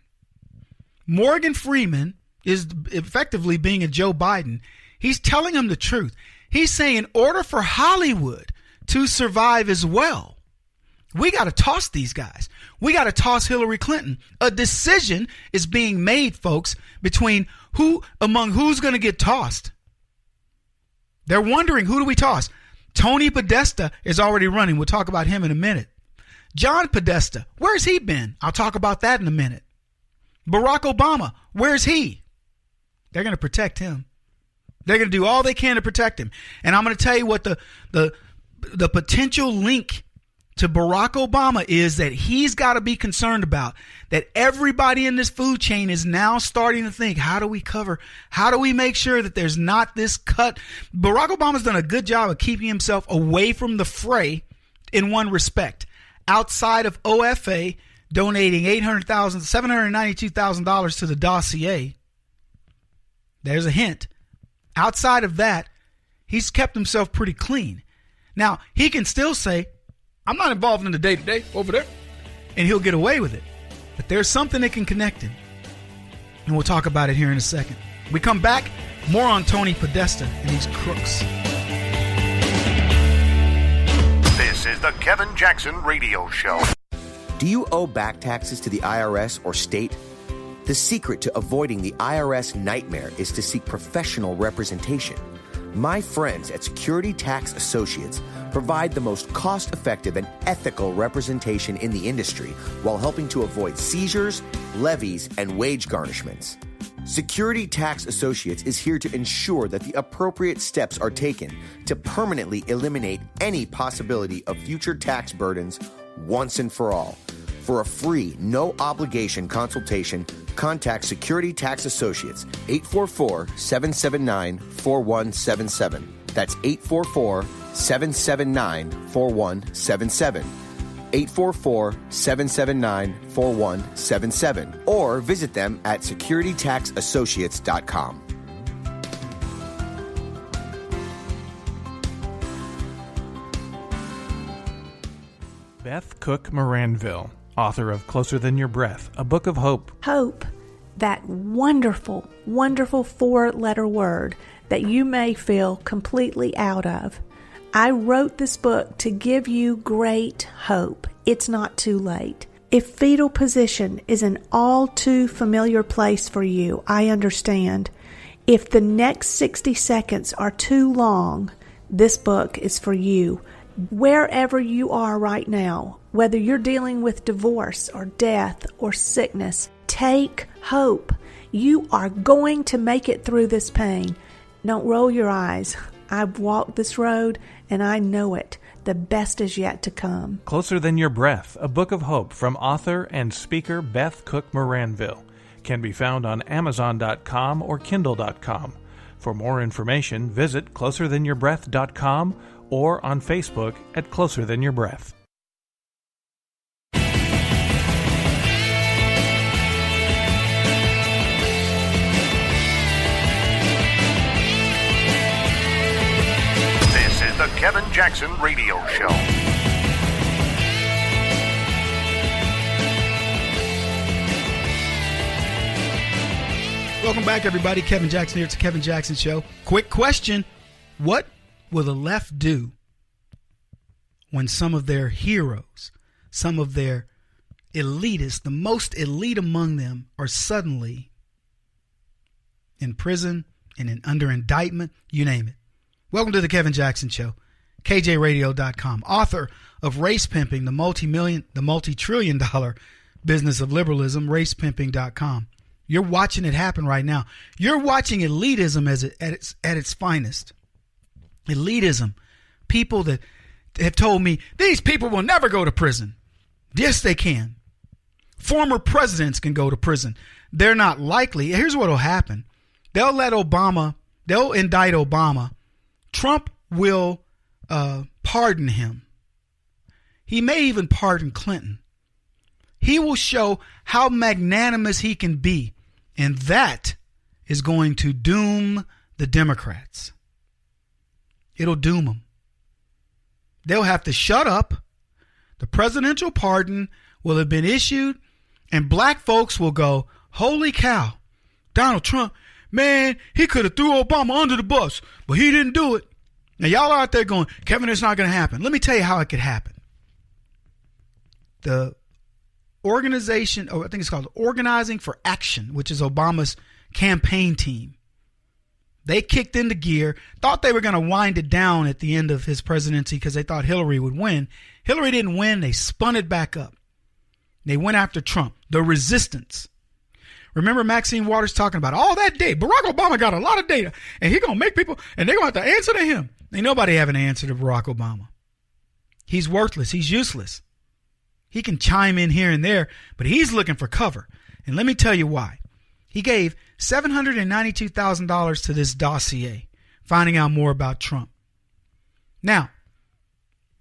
Morgan Freeman is effectively being a Joe Biden. He's telling him the truth. He's saying in order for Hollywood to survive as well, we got to toss these guys. We got to toss Hillary Clinton. A decision is being made, folks, between who's going to get tossed. They're wondering, who do we toss? Tony Podesta is already running. We'll talk about him in a minute. John Podesta, where's he been? I'll talk about that in a minute. Barack Obama, where's he? They're going to protect him. They're going to do all they can to protect him. And I'm going to tell you what the potential link to Barack Obama is that he's got to be concerned about. That everybody in this food chain is now starting to think, how do we make sure that there's not this cut? Barack Obama's done a good job of keeping himself away from the fray in one respect. Outside of OFA donating $792,000 to the dossier, there's a hint. Outside of that, he's kept himself pretty clean. Now, he can still say, I'm not involved in the day-to-day over there, and he'll get away with it. But there's something that can connect him. And we'll talk about it here in a second. We come back, more on Tony Podesta and these crooks. This is the Kevin Jackson Radio Show. Do you owe back taxes to the IRS or state? The secret to avoiding the IRS nightmare is to seek professional representation. My friends at Security Tax Associates provide the most cost-effective and ethical representation in the industry while helping to avoid seizures, levies, and wage garnishments. Security Tax Associates is here to ensure that the appropriate steps are taken to permanently eliminate any possibility of future tax burdens once and for all. For a free, no-obligation consultation, contact Security Tax Associates, 844-779-4177. That's 844-779-4177. 844-779-4177. Or visit them at securitytaxassociates.com. Beth Cook Moranville, author of Closer Than Your Breath, a book of hope. Hope, that wonderful, wonderful 4-letter word that you may feel completely out of. I wrote this book to give you great hope. It's not too late. If fetal position is an all too familiar place for you, I understand. If the next 60 seconds are too long, this book is for you. Wherever you are right now, whether you're dealing with divorce or death or sickness, take hope. You are going to make it through this pain. Don't roll your eyes. I've walked this road and I know it. The best is yet to come. Closer Than Your Breath, a book of hope from author and speaker Beth Cook Moranville, can be found on Amazon.com or Kindle.com. For more information, visit closerthanyourBreath.com or on Facebook at Closer Than Your Breath. This is the Kevin Jackson Radio Show. Welcome back, everybody. Kevin Jackson here. It's the Kevin Jackson Show. Quick question. What will the left do when some of their heroes, some of their elitists, the most elite among them, are suddenly in prison and under indictment? You name it. Welcome to the Kevin Jackson Show. KJRadio.com. Author of Race Pimping, the multi-trillion dollar business of liberalism, racepimping.com. You're watching it happen right now. You're watching elitism at its finest. Elitism. People that have told me these people will never go to prison. Yes, they can. Former presidents can go to prison. They're not likely. Here's what will happen. They'll indict Obama. Trump will pardon him. He may even pardon Clinton. He will show how magnanimous he can be. And that is going to doom the Democrats. It'll doom them. They'll have to shut up. The presidential pardon will have been issued, and black folks will go, holy cow, Donald Trump, man, he could have threw Obama under the bus, but he didn't do it. Now, y'all are out there going, Kevin, it's not going to happen. Let me tell you how it could happen. The organization, I think it's called Organizing for Action, which is Obama's campaign team. They kicked into gear, thought they were going to wind it down at the end of his presidency because they thought Hillary would win. Hillary didn't win. They spun it back up. They went after Trump, the resistance. Remember Maxine Waters talking about all that data. Barack Obama got a lot of data, and he's going to make people, and they're going to have to answer to him. Ain't nobody having an answer to Barack Obama. He's worthless. He's useless. He can chime in here and there, but he's looking for cover. And let me tell you why. He gave $792,000 to this dossier, finding out more about Trump. Now,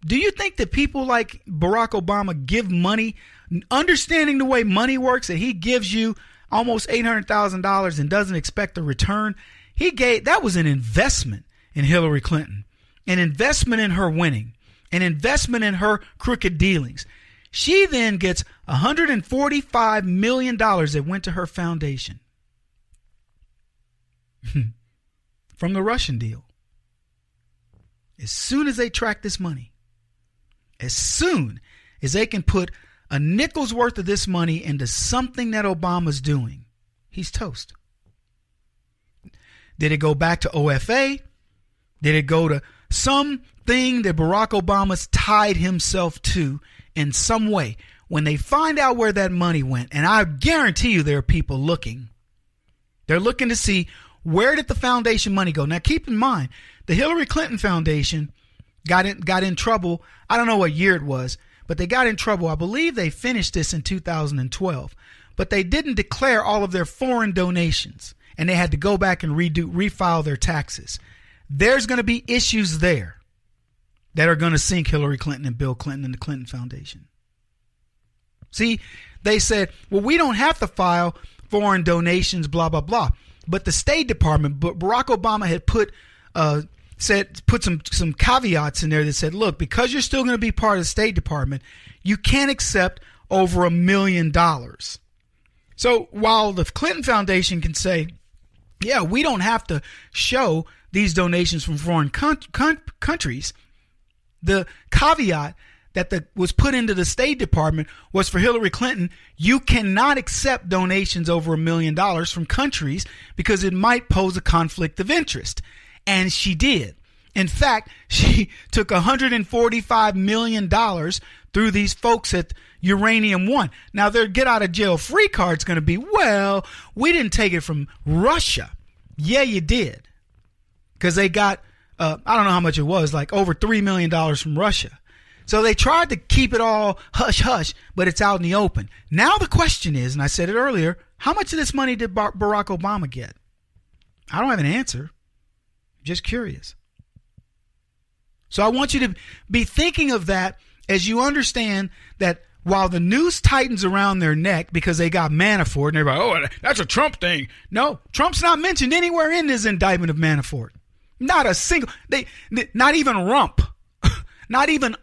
do you think that people like Barack Obama give money, understanding the way money works, that he gives you almost $800,000 and doesn't expect a return? That was an investment in Hillary Clinton, an investment in her winning, an investment in her crooked dealings. She then gets $145 million that went to her foundation from the Russian deal. As soon as they track this money, as soon as they can put a nickel's worth of this money into something that Obama's doing, he's toast. Did it go back to OFA? Did it go to something that Barack Obama's tied himself to in some way? When they find out where that money went, and I guarantee you there are people looking, they're looking to see, where did the foundation money go? Now, keep in mind, the Hillary Clinton Foundation got in trouble. I don't know what year it was, but they got in trouble. I believe they finished this in 2012, but they didn't declare all of their foreign donations, and they had to go back and refile their taxes. There's going to be issues there that are going to sink Hillary Clinton and Bill Clinton and the Clinton Foundation. See, they said, well, we don't have to file foreign donations, blah, blah, blah. But the State Department, Barack Obama had put some caveats in there that said, look, because you're still going to be part of the State Department, you can't accept over $1 million. So while the Clinton Foundation can say, yeah, we don't have to show these donations from foreign countries, the caveat that was put into the State Department was for Hillary Clinton, you cannot accept donations over $1 million from countries because it might pose a conflict of interest. And she did. In fact, she took $145 million through these folks at Uranium One. Now, their get out of jail free card is going to be, well, we didn't take it from Russia. Yeah, you did. Because they got, I don't know how much it was, like over $3 million from Russia. So they tried to keep it all hush hush, but it's out in the open. Now the question is, and I said it earlier, how much of this money did Barack Obama get? I don't have an answer. Just curious. So I want you to be thinking of that as you understand that while the noose tightens around their neck because they got Manafort, and everybody, oh, that's a Trump thing. No, Trump's not mentioned anywhere in this indictment of Manafort. Not a single, not even rump. Not even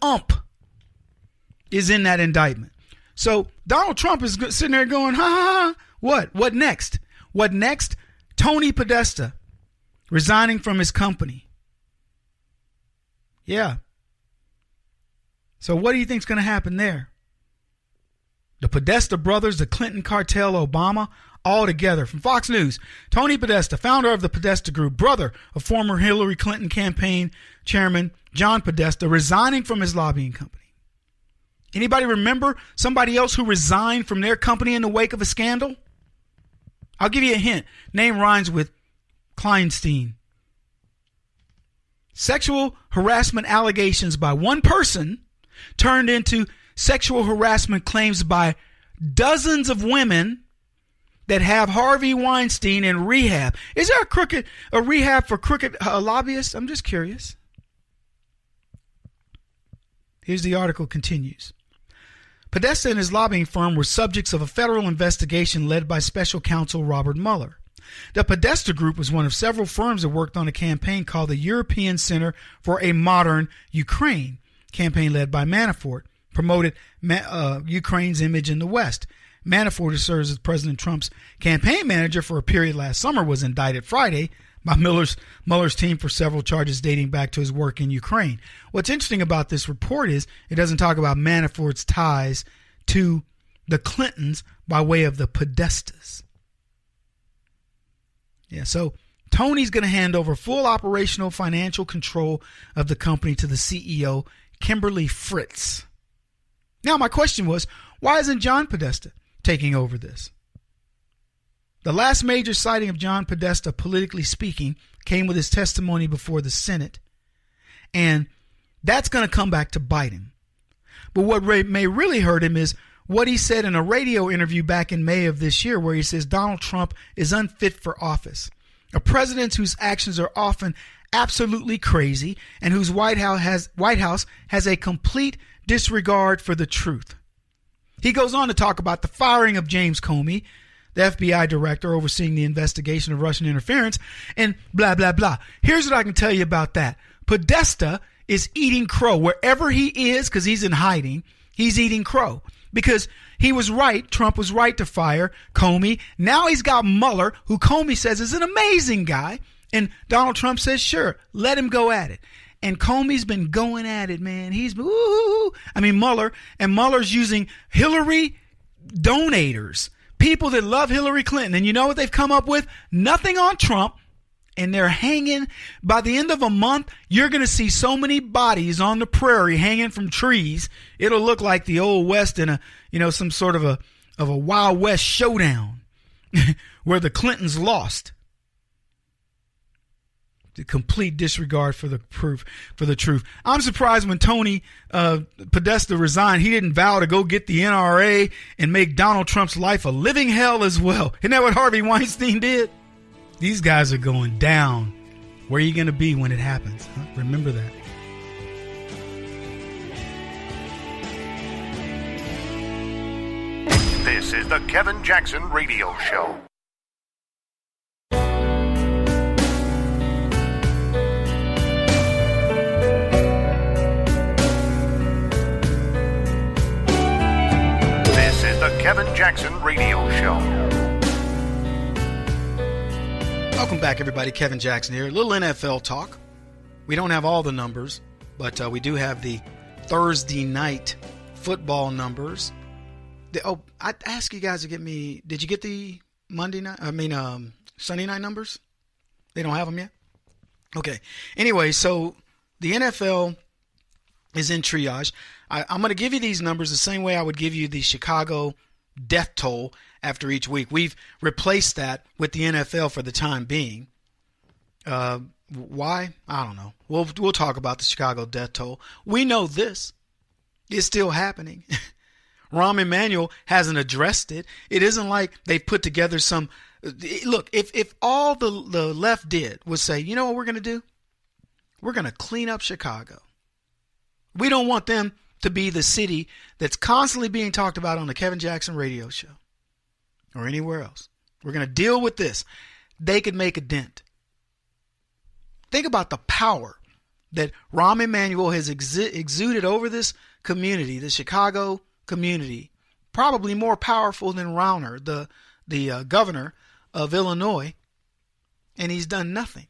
is in that indictment. So Donald Trump is sitting there going, ha, ha, ha. What? What next? What next? Tony Podesta resigning from his company. Yeah. So what do you think is going to happen there? The Podesta brothers, the Clinton cartel, Obama, all together. From Fox News, Tony Podesta, founder of the Podesta Group, brother of former Hillary Clinton campaign chairman John Podesta, resigning from his lobbying company. Anybody remember somebody else who resigned from their company in the wake of a scandal? I'll give you a hint. Name rhymes with Kleinstein. Sexual harassment allegations by one person turned into sexual harassment claims by dozens of women that have Harvey Weinstein in rehab. Is there a rehab for crooked lobbyists? I'm just curious. Here's the article continues. Podesta and his lobbying firm were subjects of a federal investigation led by special counsel Robert Mueller. The Podesta Group was one of several firms that worked on a campaign called the European Center for a Modern Ukraine, campaign led by Manafort, promoted Ukraine's image in the West. Manafort, who serves as President Trump's campaign manager for a period last summer, was indicted Friday by Mueller's team for several charges dating back to his work in Ukraine. What's interesting about this report is it doesn't talk about Manafort's ties to the Clintons by way of the Podestas. Yeah, so Tony's going to hand over full operational financial control of the company to the CEO, Kimberly Fritz. Now, my question was, why isn't John Podesta taking over this? The last major sighting of John Podesta, politically speaking, came with his testimony before the Senate. And that's going to come back to bite him. But what may really hurt him is what he said in a radio interview back in May of this year, where he says Donald Trump is unfit for office. A president whose actions are often absolutely crazy and whose White House has a complete disregard for the truth. He goes on to talk about the firing of James Comey, the FBI director overseeing the investigation of Russian interference, and blah, blah, blah. Here's what I can tell you about that. Podesta is eating crow. Wherever he is, because he's in hiding, he's eating crow. Because he was right, Trump was right to fire Comey. Now he's got Mueller, who Comey says is an amazing guy. And Donald Trump says, sure, let him go at it. And Comey's been going at it, man. Mueller's using Hillary donators, people that love Hillary Clinton. And you know what they've come up with? Nothing on Trump. And they're hanging. By the end of a month, you're going to see so many bodies on the prairie hanging from trees. It'll look like the Old West in some sort of a Wild West showdown where the Clintons lost. The complete disregard for the truth. I'm surprised when Tony Podesta resigned, he didn't vow to go get the NRA and make Donald Trump's life a living hell as well. Isn't that what Harvey Weinstein did? These guys are going down. Where are you going to be when it happens? Huh? Remember that. This is the Kevin Jackson Radio Show. This is the Kevin Jackson Radio Show. Welcome back, everybody. Kevin Jackson here. A little NFL talk. We don't have all the numbers, but we do have the Thursday night football numbers. I asked you guys to get me. Did you get the Sunday night numbers? They don't have them yet? Okay. Anyway, so the NFL is in triage. I'm going to give you these numbers the same way I would give you the Chicago death toll after each week. We've replaced that with the NFL for the time being. Why? I don't know. We'll talk about the Chicago death toll. We know this is still happening. Rahm Emanuel hasn't addressed it. It isn't like they put together some. Look, if all the left did was say, you know what we're going to do? We're going to clean up Chicago. We don't want them to be the city that's constantly being talked about on the Kevin Jackson Radio Show or anywhere else. We're going to deal with this. They could make a dent. Think about the power that Rahm Emanuel has exuded over this community, the Chicago community, probably more powerful than Rauner, the governor of Illinois, and he's done nothing.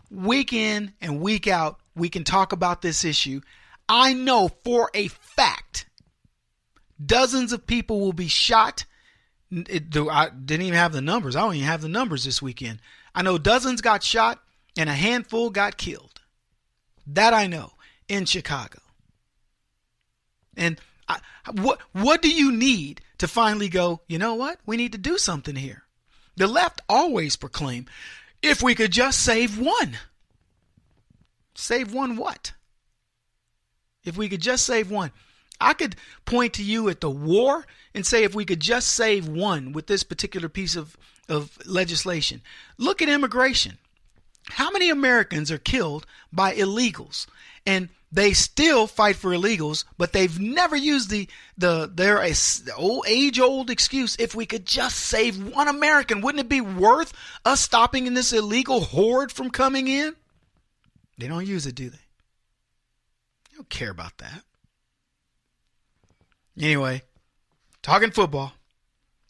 Week in and week out, we can talk about this issue. I know for a fact dozens of people will be shot. I didn't even have the numbers. I don't even have the numbers this weekend. I know dozens got shot and a handful got killed. That I know in Chicago. And what do you need to finally go, you know what? We need to do something here. The left always proclaim, if we could just save one. Save one what? If we could just save one. I could point to you at the war and say if we could just save one with this particular piece of legislation. Look at immigration. How many Americans are killed by illegals? And they still fight for illegals, but they've never used their age-old excuse. If we could just save one American, wouldn't it be worth us stopping this illegal horde from coming in? They don't use it, do they? They don't care about that. Anyway, talking football,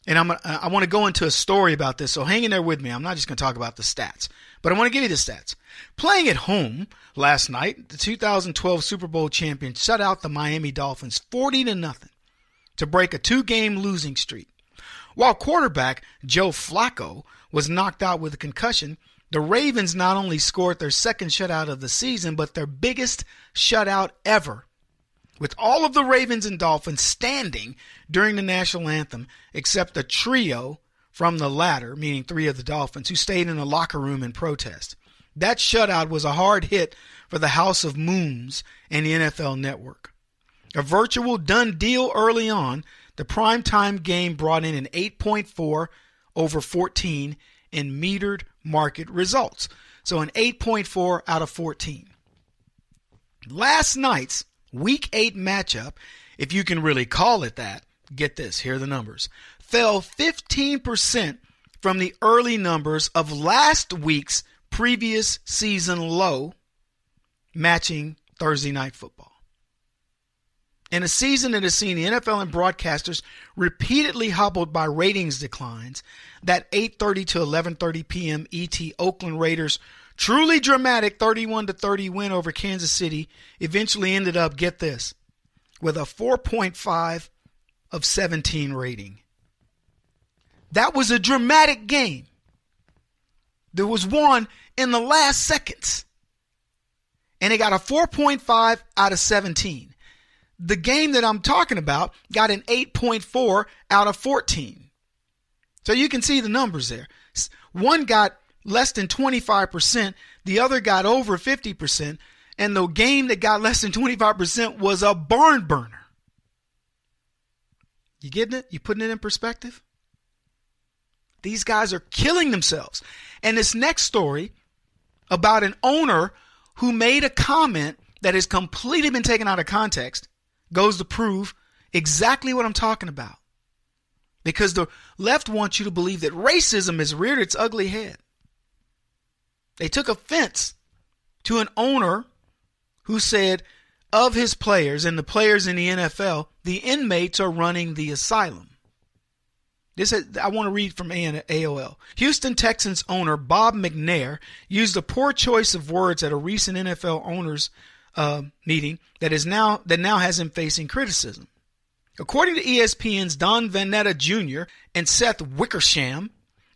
and I want to go into a story about this, so hang in there with me. I'm not just going to talk about the stats, but I want to give you the stats. Playing at home last night, the 2012 Super Bowl champions shut out the Miami Dolphins 40-0 to break a 2-game losing streak. While quarterback Joe Flacco was knocked out with a concussion, the Ravens not only scored their second shutout of the season, but their biggest shutout ever, with all of the Ravens and Dolphins standing during the national anthem, except a trio from the latter, meaning 3 of the Dolphins, who stayed in the locker room in protest. That shutout was a hard hit for the House of Moons and the NFL Network. A virtual done deal early on, the primetime game brought in an 8.4 over 14 in metered market results. So an 8.4 out of 14. Last night's Week 8 matchup, if you can really call it that, get this, here are the numbers, fell 15% from the early numbers of last week's previous season low, matching Thursday Night Football. In a season that has seen the NFL and broadcasters repeatedly hobbled by ratings declines, that 8:30 to 11:30 p.m. ET Oakland Raiders truly dramatic 31-30 win over Kansas City eventually ended up, get this, with a 4.5 of 17 rating. That was a dramatic game. There was won in the last seconds. And it got a 4.5 out of 17. The game that I'm talking about got an 8.4 out of 14. So you can see the numbers there. One got less than 25%, the other got over 50%, and the game that got less than 25% was a barn burner. You getting it? You putting it in perspective? These guys are killing themselves. And this next story about an owner who made a comment that has completely been taken out of context goes to prove exactly what I'm talking about. Because the left wants you to believe that racism has reared its ugly head. They took offense to an owner who said of his players and the players in the NFL, the inmates are running the asylum. I want to read from AOL. Houston Texans owner Bob McNair used a poor choice of words at a recent NFL owners meeting that now has him facing criticism. According to ESPN's Don Vanetta Jr. and Seth Wickersham,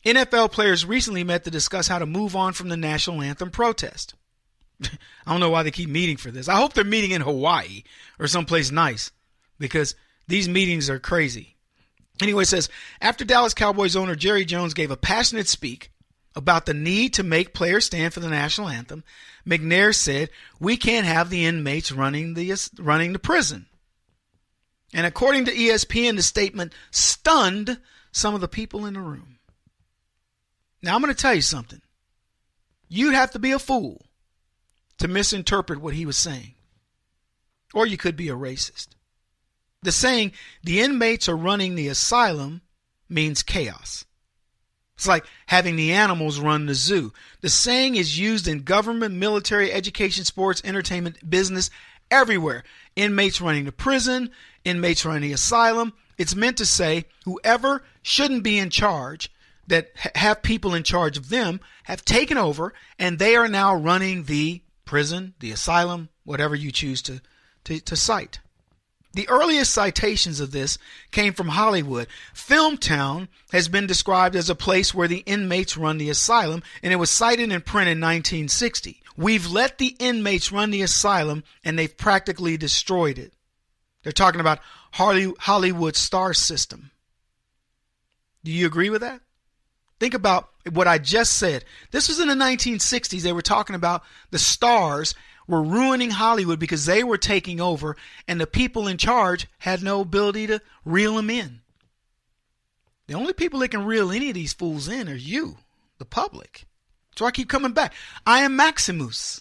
NFL players recently met to discuss how to move on from the national anthem protest. I don't know why they keep meeting for this. I hope they're meeting in Hawaii or someplace nice, because these meetings are crazy. Anyway, it says, after Dallas Cowboys owner Jerry Jones gave a passionate speak about the need to make players stand for the national anthem, McNair said, we can't have the inmates running the prison. And according to ESPN, the statement stunned some of the people in the room. Now, I'm going to tell you something. You'd have to be a fool to misinterpret what he was saying. Or you could be a racist. The saying, the inmates are running the asylum, means chaos. It's like having the animals run the zoo. The saying is used in government, military, education, sports, entertainment, business, everywhere. Inmates running the prison, inmates running the asylum. It's meant to say whoever shouldn't be in charge, that have people in charge of them, have taken over, and they are now running the prison, the asylum, whatever you choose to cite. The earliest citations of this came from Hollywood. Filmtown has been described as a place where the inmates run the asylum, and it was cited in print in 1960. We've let the inmates run the asylum, and they've practically destroyed it. They're talking about Hollywood star system. Do you agree with that? Think about what I just said. This was in the 1960s. They were talking about the stars were ruining Hollywood because they were taking over and the people in charge had no ability to reel them in. The only people that can reel any of these fools in are you, the public. So I keep coming back. I am Maximus.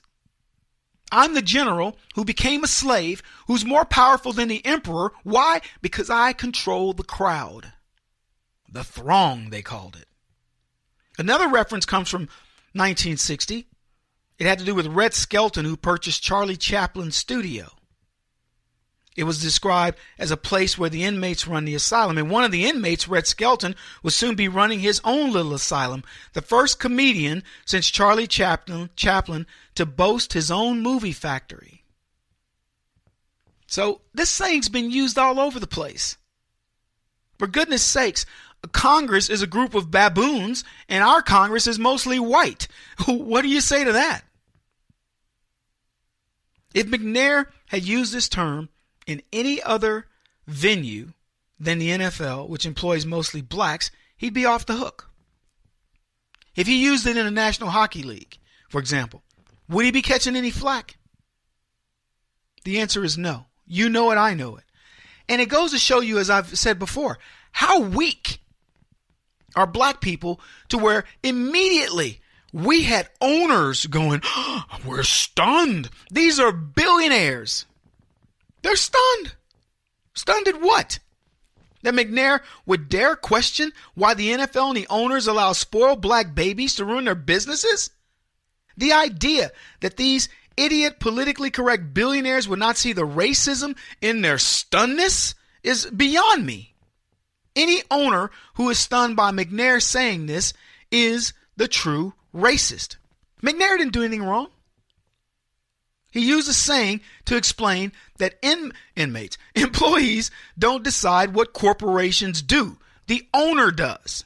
I'm the general who became a slave, who's more powerful than the emperor. Why? Because I control the crowd. The throng, they called it. Another reference comes from 1960. It had to do with Red Skelton, who purchased Charlie Chaplin's studio. It was described as a place where the inmates run the asylum. And one of the inmates, Red Skelton, will soon be running his own little asylum. The first comedian since Charlie Chaplin to boast his own movie factory. So this saying's been used all over the place. For goodness sakes, Congress is a group of baboons, and our Congress is mostly white. What do you say to that? If McNair had used this term in any other venue than the NFL, which employs mostly blacks, he'd be off the hook. If he used it in the National Hockey League, for example, would he be catching any flack? The answer is no. You know it, I know it. And it goes to show you, as I've said before, how weak are black people to where immediately we had owners going, oh, we're stunned. These are billionaires. They're stunned. Stunned at what? That McNair would dare question why the NFL and the owners allow spoiled black babies to ruin their businesses? The idea that these idiot, politically correct billionaires would not see the racism in their stunnedness is beyond me. Any owner who is stunned by McNair saying this is the true racist. McNair didn't do anything wrong. He used a saying to explain that employees don't decide what corporations do. The owner does.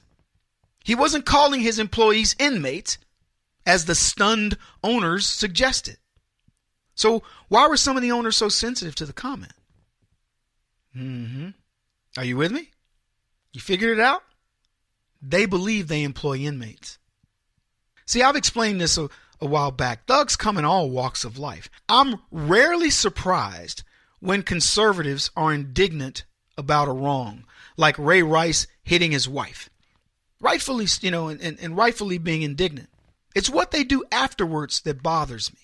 He wasn't calling his employees inmates, as the stunned owners suggested. So why were some of the owners so sensitive to the comment? Are you with me? You figured it out? They believe they employ inmates. See, I've explained this a while back. Thugs come in all walks of life. I'm rarely surprised when conservatives are indignant about a wrong, like Ray Rice hitting his wife. Rightfully, and rightfully being indignant. It's what they do afterwards that bothers me.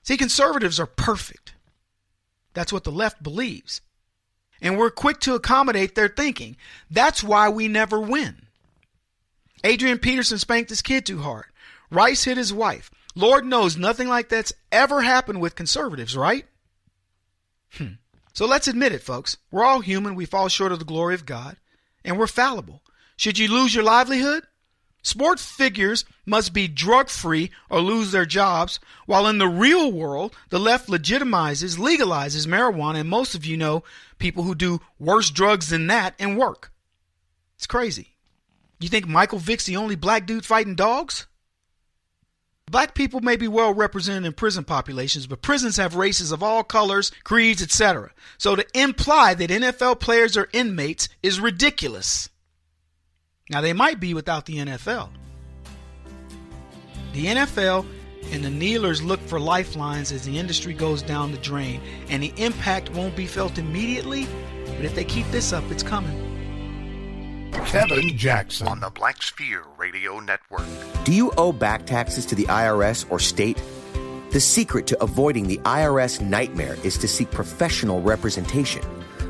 See, conservatives are perfect. That's what the left believes. And we're quick to accommodate their thinking. That's why we never win. Adrian Peterson spanked his kid too hard. Rice hit his wife. Lord knows nothing like that's ever happened with conservatives, right? So let's admit it, folks. We're all human. We fall short of the glory of God. And we're fallible. Should you lose your livelihood? Sports figures must be drug-free or lose their jobs, while in the real world, the left legalizes marijuana, and most of you know people who do worse drugs than that and work. It's crazy. You think Michael Vick's the only black dude fighting dogs? Black people may be well represented in prison populations, but prisons have races of all colors, creeds, etc. So to imply that NFL players are inmates is ridiculous. Now, they might be without the NFL. The NFL and the kneelers look for lifelines as the industry goes down the drain, and the impact won't be felt immediately, but if they keep this up, it's coming. Kevin Jackson on the Black Sphere Radio Network. Do you owe back taxes to the IRS or state? The secret to avoiding the IRS nightmare is to seek professional representation.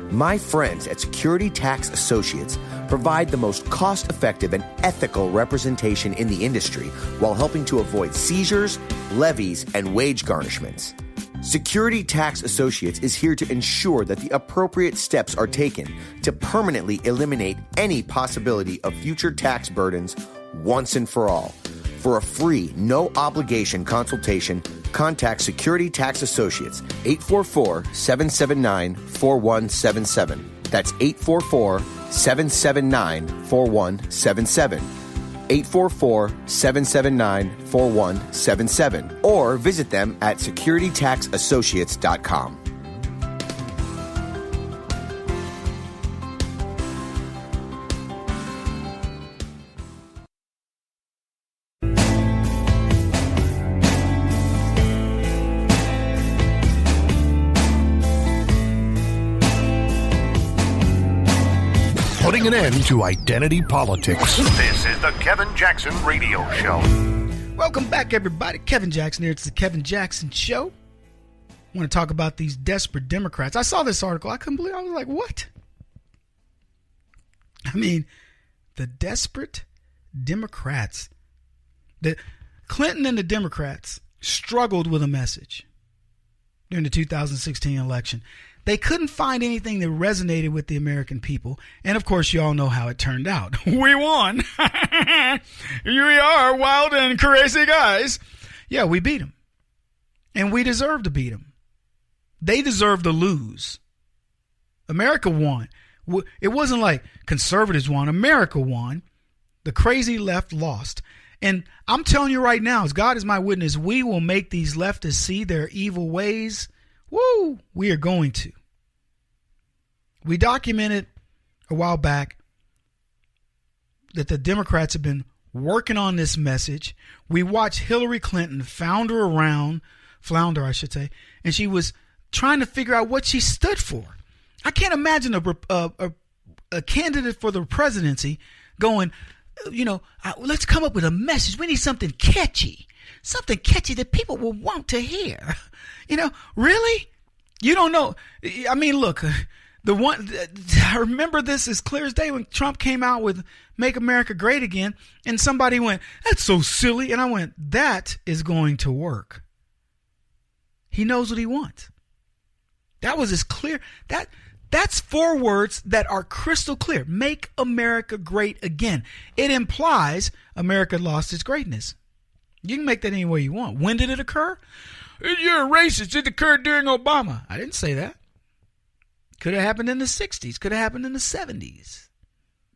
My friends at Security Tax Associates provide the most cost-effective and ethical representation in the industry while helping to avoid seizures, levies, and wage garnishments. Security Tax Associates is here to ensure that the appropriate steps are taken to permanently eliminate any possibility of future tax burdens once and for all. For a free, no-obligation consultation, contact Security Tax Associates, 844-779-4177. That's 844-779-4177. 844-779-4177. Or visit them at securitytaxassociates.com. putting an end to identity politics. This is the Kevin Jackson Radio Show. Welcome back, everybody. Kevin Jackson here. It's the Kevin Jackson Show. I want to talk about these desperate Democrats. I saw this article. I couldn't believe it. I was like, what? I mean, the desperate Democrats. The Clinton and the Democrats struggled with a message during the 2016 election. They couldn't find anything that resonated with the American people. And, of course, you all know how it turned out. We won. We are wild and crazy guys. Yeah, we beat them. And we deserve to beat them. They deserve to lose. America won. It wasn't like conservatives won. America won. The crazy left lost. And I'm telling you right now, as God is my witness, we will make these leftists see their evil ways. Woo! We are going to. We documented a while back that the Democrats have been working on this message. We watched Hillary Clinton flounder, and she was trying to figure out what she stood for. I can't imagine a candidate for the presidency going, let's come up with a message. We need something catchy that people will want to hear. Really? You don't know. I mean, look, I remember this as clear as day when Trump came out with Make America Great Again, and somebody went, that's so silly. And I went, that is going to work. He knows what he wants. That was as clear. That's 4 words that are crystal clear. Make America great again. It implies America lost its greatness. You can make that any way you want. When did it occur? You're a racist. It occurred during Obama. I didn't say that. Could have happened in the 60s. Could have happened in the 70s.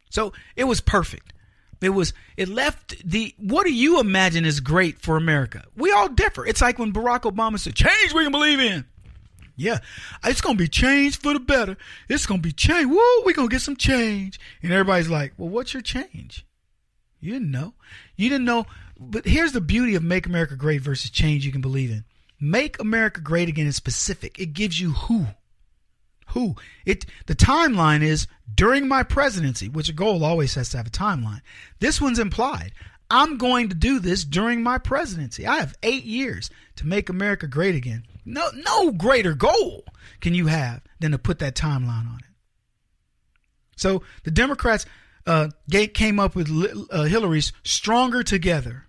So it was perfect. It left what do you imagine is great for America? We all differ. It's like when Barack Obama said, change we can believe in. Yeah, it's going to be changed for the better. It's going to be change. Woo, we're going to get some change. And everybody's like, well, what's your change? You didn't know. You didn't know. But here's the beauty of Make America Great versus change you can believe in. Make America Great Again is specific. It gives you who. The timeline is during my presidency, which a goal always has to have a timeline. This one's implied. I'm going to do this during my presidency. I have 8 years to make America great again. No greater goal can you have than to put that timeline on it. So the Democrats came up with Hillary's Stronger Together.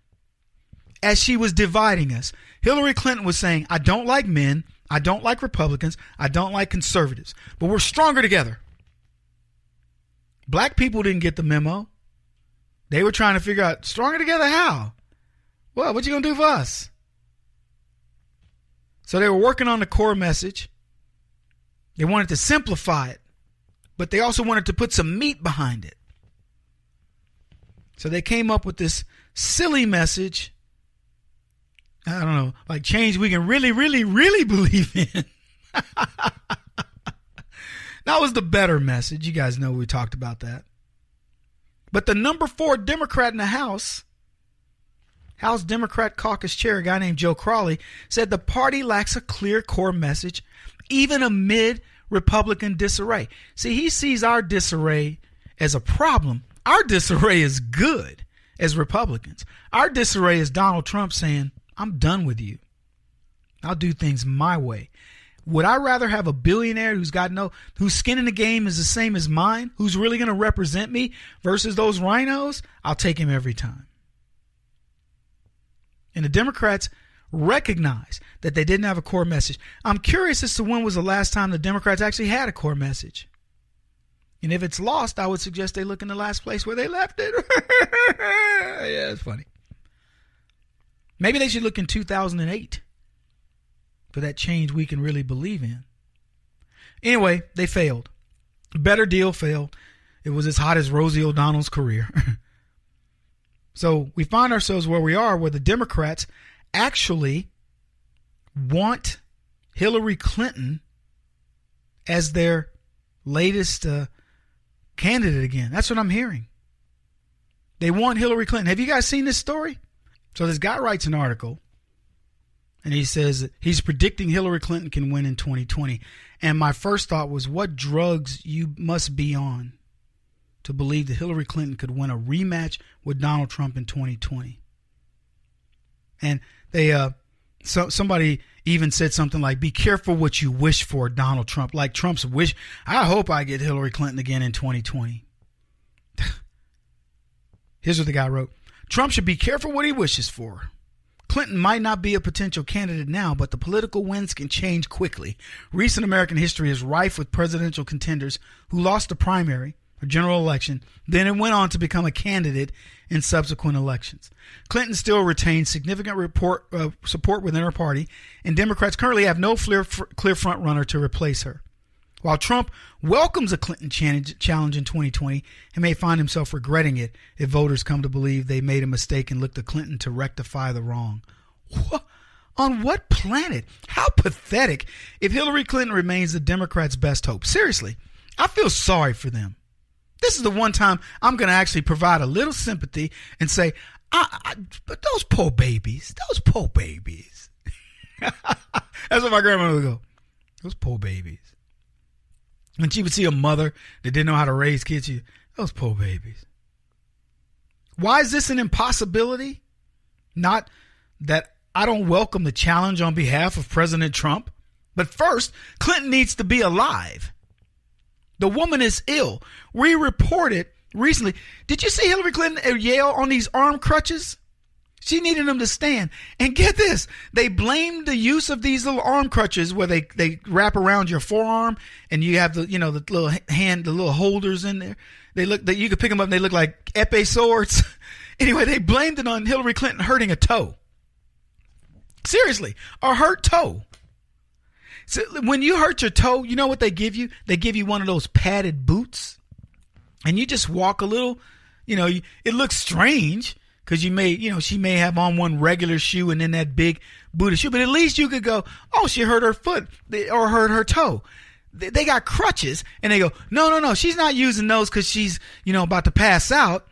As she was dividing us, Hillary Clinton was saying, I don't like men, I don't like Republicans, I don't like conservatives, but we're stronger together. Black people didn't get the memo. They were trying to figure out, stronger together how? Well, what you going to do for us? So they were working on the core message. They wanted to simplify it, but they also wanted to put some meat behind it. So they came up with this silly message. I don't know, like change we can really, really, really believe in. That was the better message. You guys know we talked about that. But the number 4 Democrat in the House Democrat caucus chair, a guy named Joe Crowley, said the party lacks a clear core message, even amid Republican disarray. See, he sees our disarray as a problem. Our disarray is good as Republicans. Our disarray is Donald Trump saying, I'm done with you. I'll do things my way. Would I rather have a billionaire whose skin in the game is the same as mine, who's really going to represent me versus those rhinos? I'll take him every time. And the Democrats recognize that they didn't have a core message. I'm curious as to when was the last time the Democrats actually had a core message. And if it's lost, I would suggest they look in the last place where they left it. Yeah, it's funny. Maybe they should look in 2008 for that change we can really believe in. Anyway, they failed. Better Deal failed. It was as hot as Rosie O'Donnell's career. So we find ourselves where we are, where the Democrats actually want Hillary Clinton as their latest candidate again. That's what I'm hearing. They want Hillary Clinton. Have you guys seen this story? So this guy writes an article, and he says he's predicting Hillary Clinton can win in 2020. And my first thought was, what drugs you must be on to believe that Hillary Clinton could win a rematch with Donald Trump in 2020. And somebody even said something like, be careful what you wish for, Donald Trump. Like Trump's wish, I hope I get Hillary Clinton again in 2020. Here's what the guy wrote. Trump should be careful what he wishes for. Clinton might not be a potential candidate now, but the political winds can change quickly. Recent American history is rife with presidential contenders who lost the primary or general election, then it went on to become a candidate in subsequent elections. Clinton still retains significant support within her party, and Democrats currently have no clear front runner to replace her. While Trump welcomes a Clinton challenge in 2020, he may find himself regretting it if voters come to believe they made a mistake and look to Clinton to rectify the wrong. What? On what planet? How pathetic if Hillary Clinton remains the Democrats' best hope. Seriously, I feel sorry for them. This is the one time I'm going to actually provide a little sympathy and say, but those poor babies, That's what my grandmother would go, those poor babies. When she would see a mother that didn't know how to raise kids, those poor babies. Why is this an impossibility? Not that I don't welcome the challenge on behalf of President Trump, but first, Clinton needs to be alive. The woman is ill. We reported recently. Did you see Hillary Clinton at Yale on these arm crutches? She needed them to stand. And get this, they blamed the use of these little arm crutches where they wrap around your forearm and you have the little hand, the little holders in there. You could pick them up and they look like epee swords. Anyway, they blamed it on Hillary Clinton hurting a toe. Seriously, a hurt toe. So when you hurt your toe, you know what they give you? They give you one of those padded boots. And you just walk a little, it looks strange. Because she may have on one regular shoe and then that big booted shoe. But at least you could go, oh, she hurt her foot or hurt her toe. They got crutches and they go, no, she's not using those because she's, about to pass out,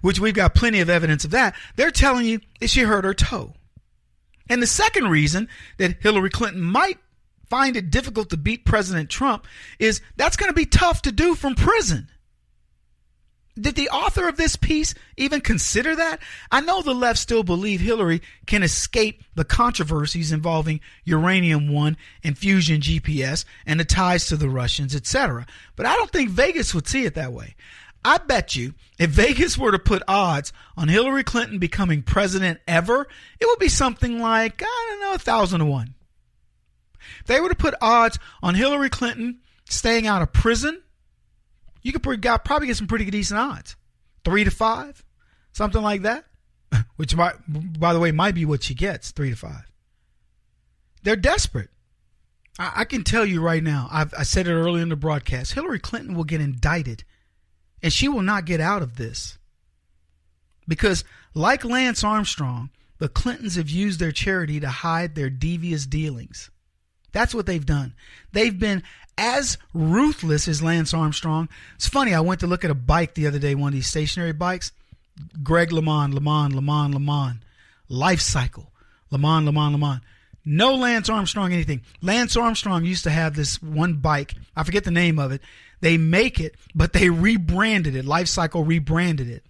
which we've got plenty of evidence of that. They're telling you that she hurt her toe. And the second reason that Hillary Clinton might find it difficult to beat President Trump is that's going to be tough to do from prison. Did the author of this piece even consider that? I know the left still believe Hillary can escape the controversies involving Uranium-1 and Fusion GPS and the ties to the Russians, etc. But I don't think Vegas would see it that way. I bet you if Vegas were to put odds on Hillary Clinton becoming president ever, it would be something like, 1,000 to 1. If they were to put odds on Hillary Clinton staying out of prison, you could probably get some pretty decent odds. 3 to 5, something like that. Which, by the way, might be what she gets, 3 to 5. They're desperate. I can tell you right now, I said it earlier in the broadcast, Hillary Clinton will get indicted, and she will not get out of this. Because, like Lance Armstrong, the Clintons have used their charity to hide their devious dealings. That's what they've done. They've been as ruthless as Lance Armstrong. It's funny, I went to look at a bike the other day, one of these stationary bikes. Greg LeMond. Life Cycle. LeMond. No Lance Armstrong anything. Lance Armstrong used to have this one bike. I forget the name of it. They make it, but they rebranded it. Life Cycle rebranded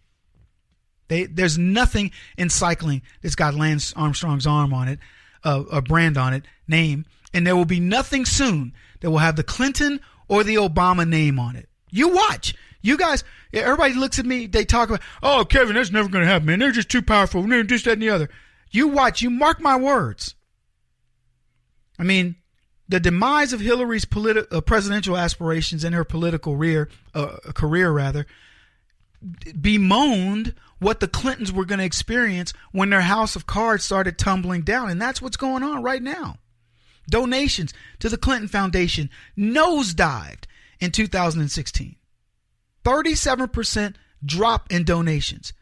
it. There's nothing in cycling that's got Lance Armstrong's arm on it, a brand on it, name. And there will be nothing soon that will have the Clinton or the Obama name on it. You watch. You guys, everybody looks at me, they talk about, oh, Kevin, that's never going to happen, man. They're just too powerful. They're just that and the other. You watch. You mark my words. I mean, the demise of Hillary's presidential aspirations and her political career, bemoaned what the Clintons were going to experience when their house of cards started tumbling down. And that's what's going on right now. Donations to the Clinton Foundation nosedived in 2016. 37% drop in donations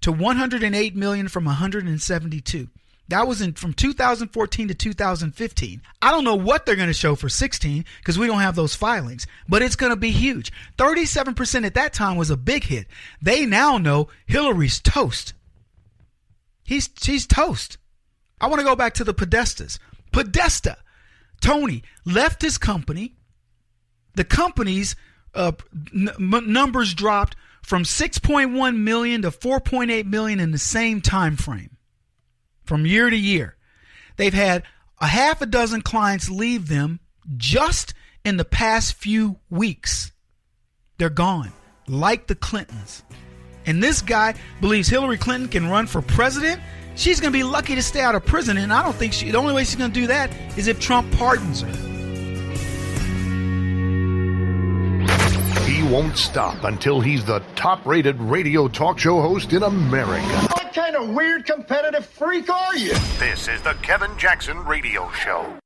to 108 million from 172. That was from 2014 to 2015. I don't know what they're going to show for 16 because we don't have those filings, but it's going to be huge. 37% at that time was a big hit. They now know Hillary's toast. She's toast. I want to go back to the Podestas. Podesta. Tony left his company. The company's numbers dropped from 6.1 million to 4.8 million in the same time frame from year to year. They've had a half a dozen clients leave them just in the past few weeks. They're gone, like the Clintons. And this guy believes Hillary Clinton can run for president. She's going to be lucky to stay out of prison, and I don't think the only way she's going to do that is if Trump pardons her. He won't stop until he's the top-rated radio talk show host in America. What kind of weird competitive freak are you? This is the Kevin Jackson Radio Show.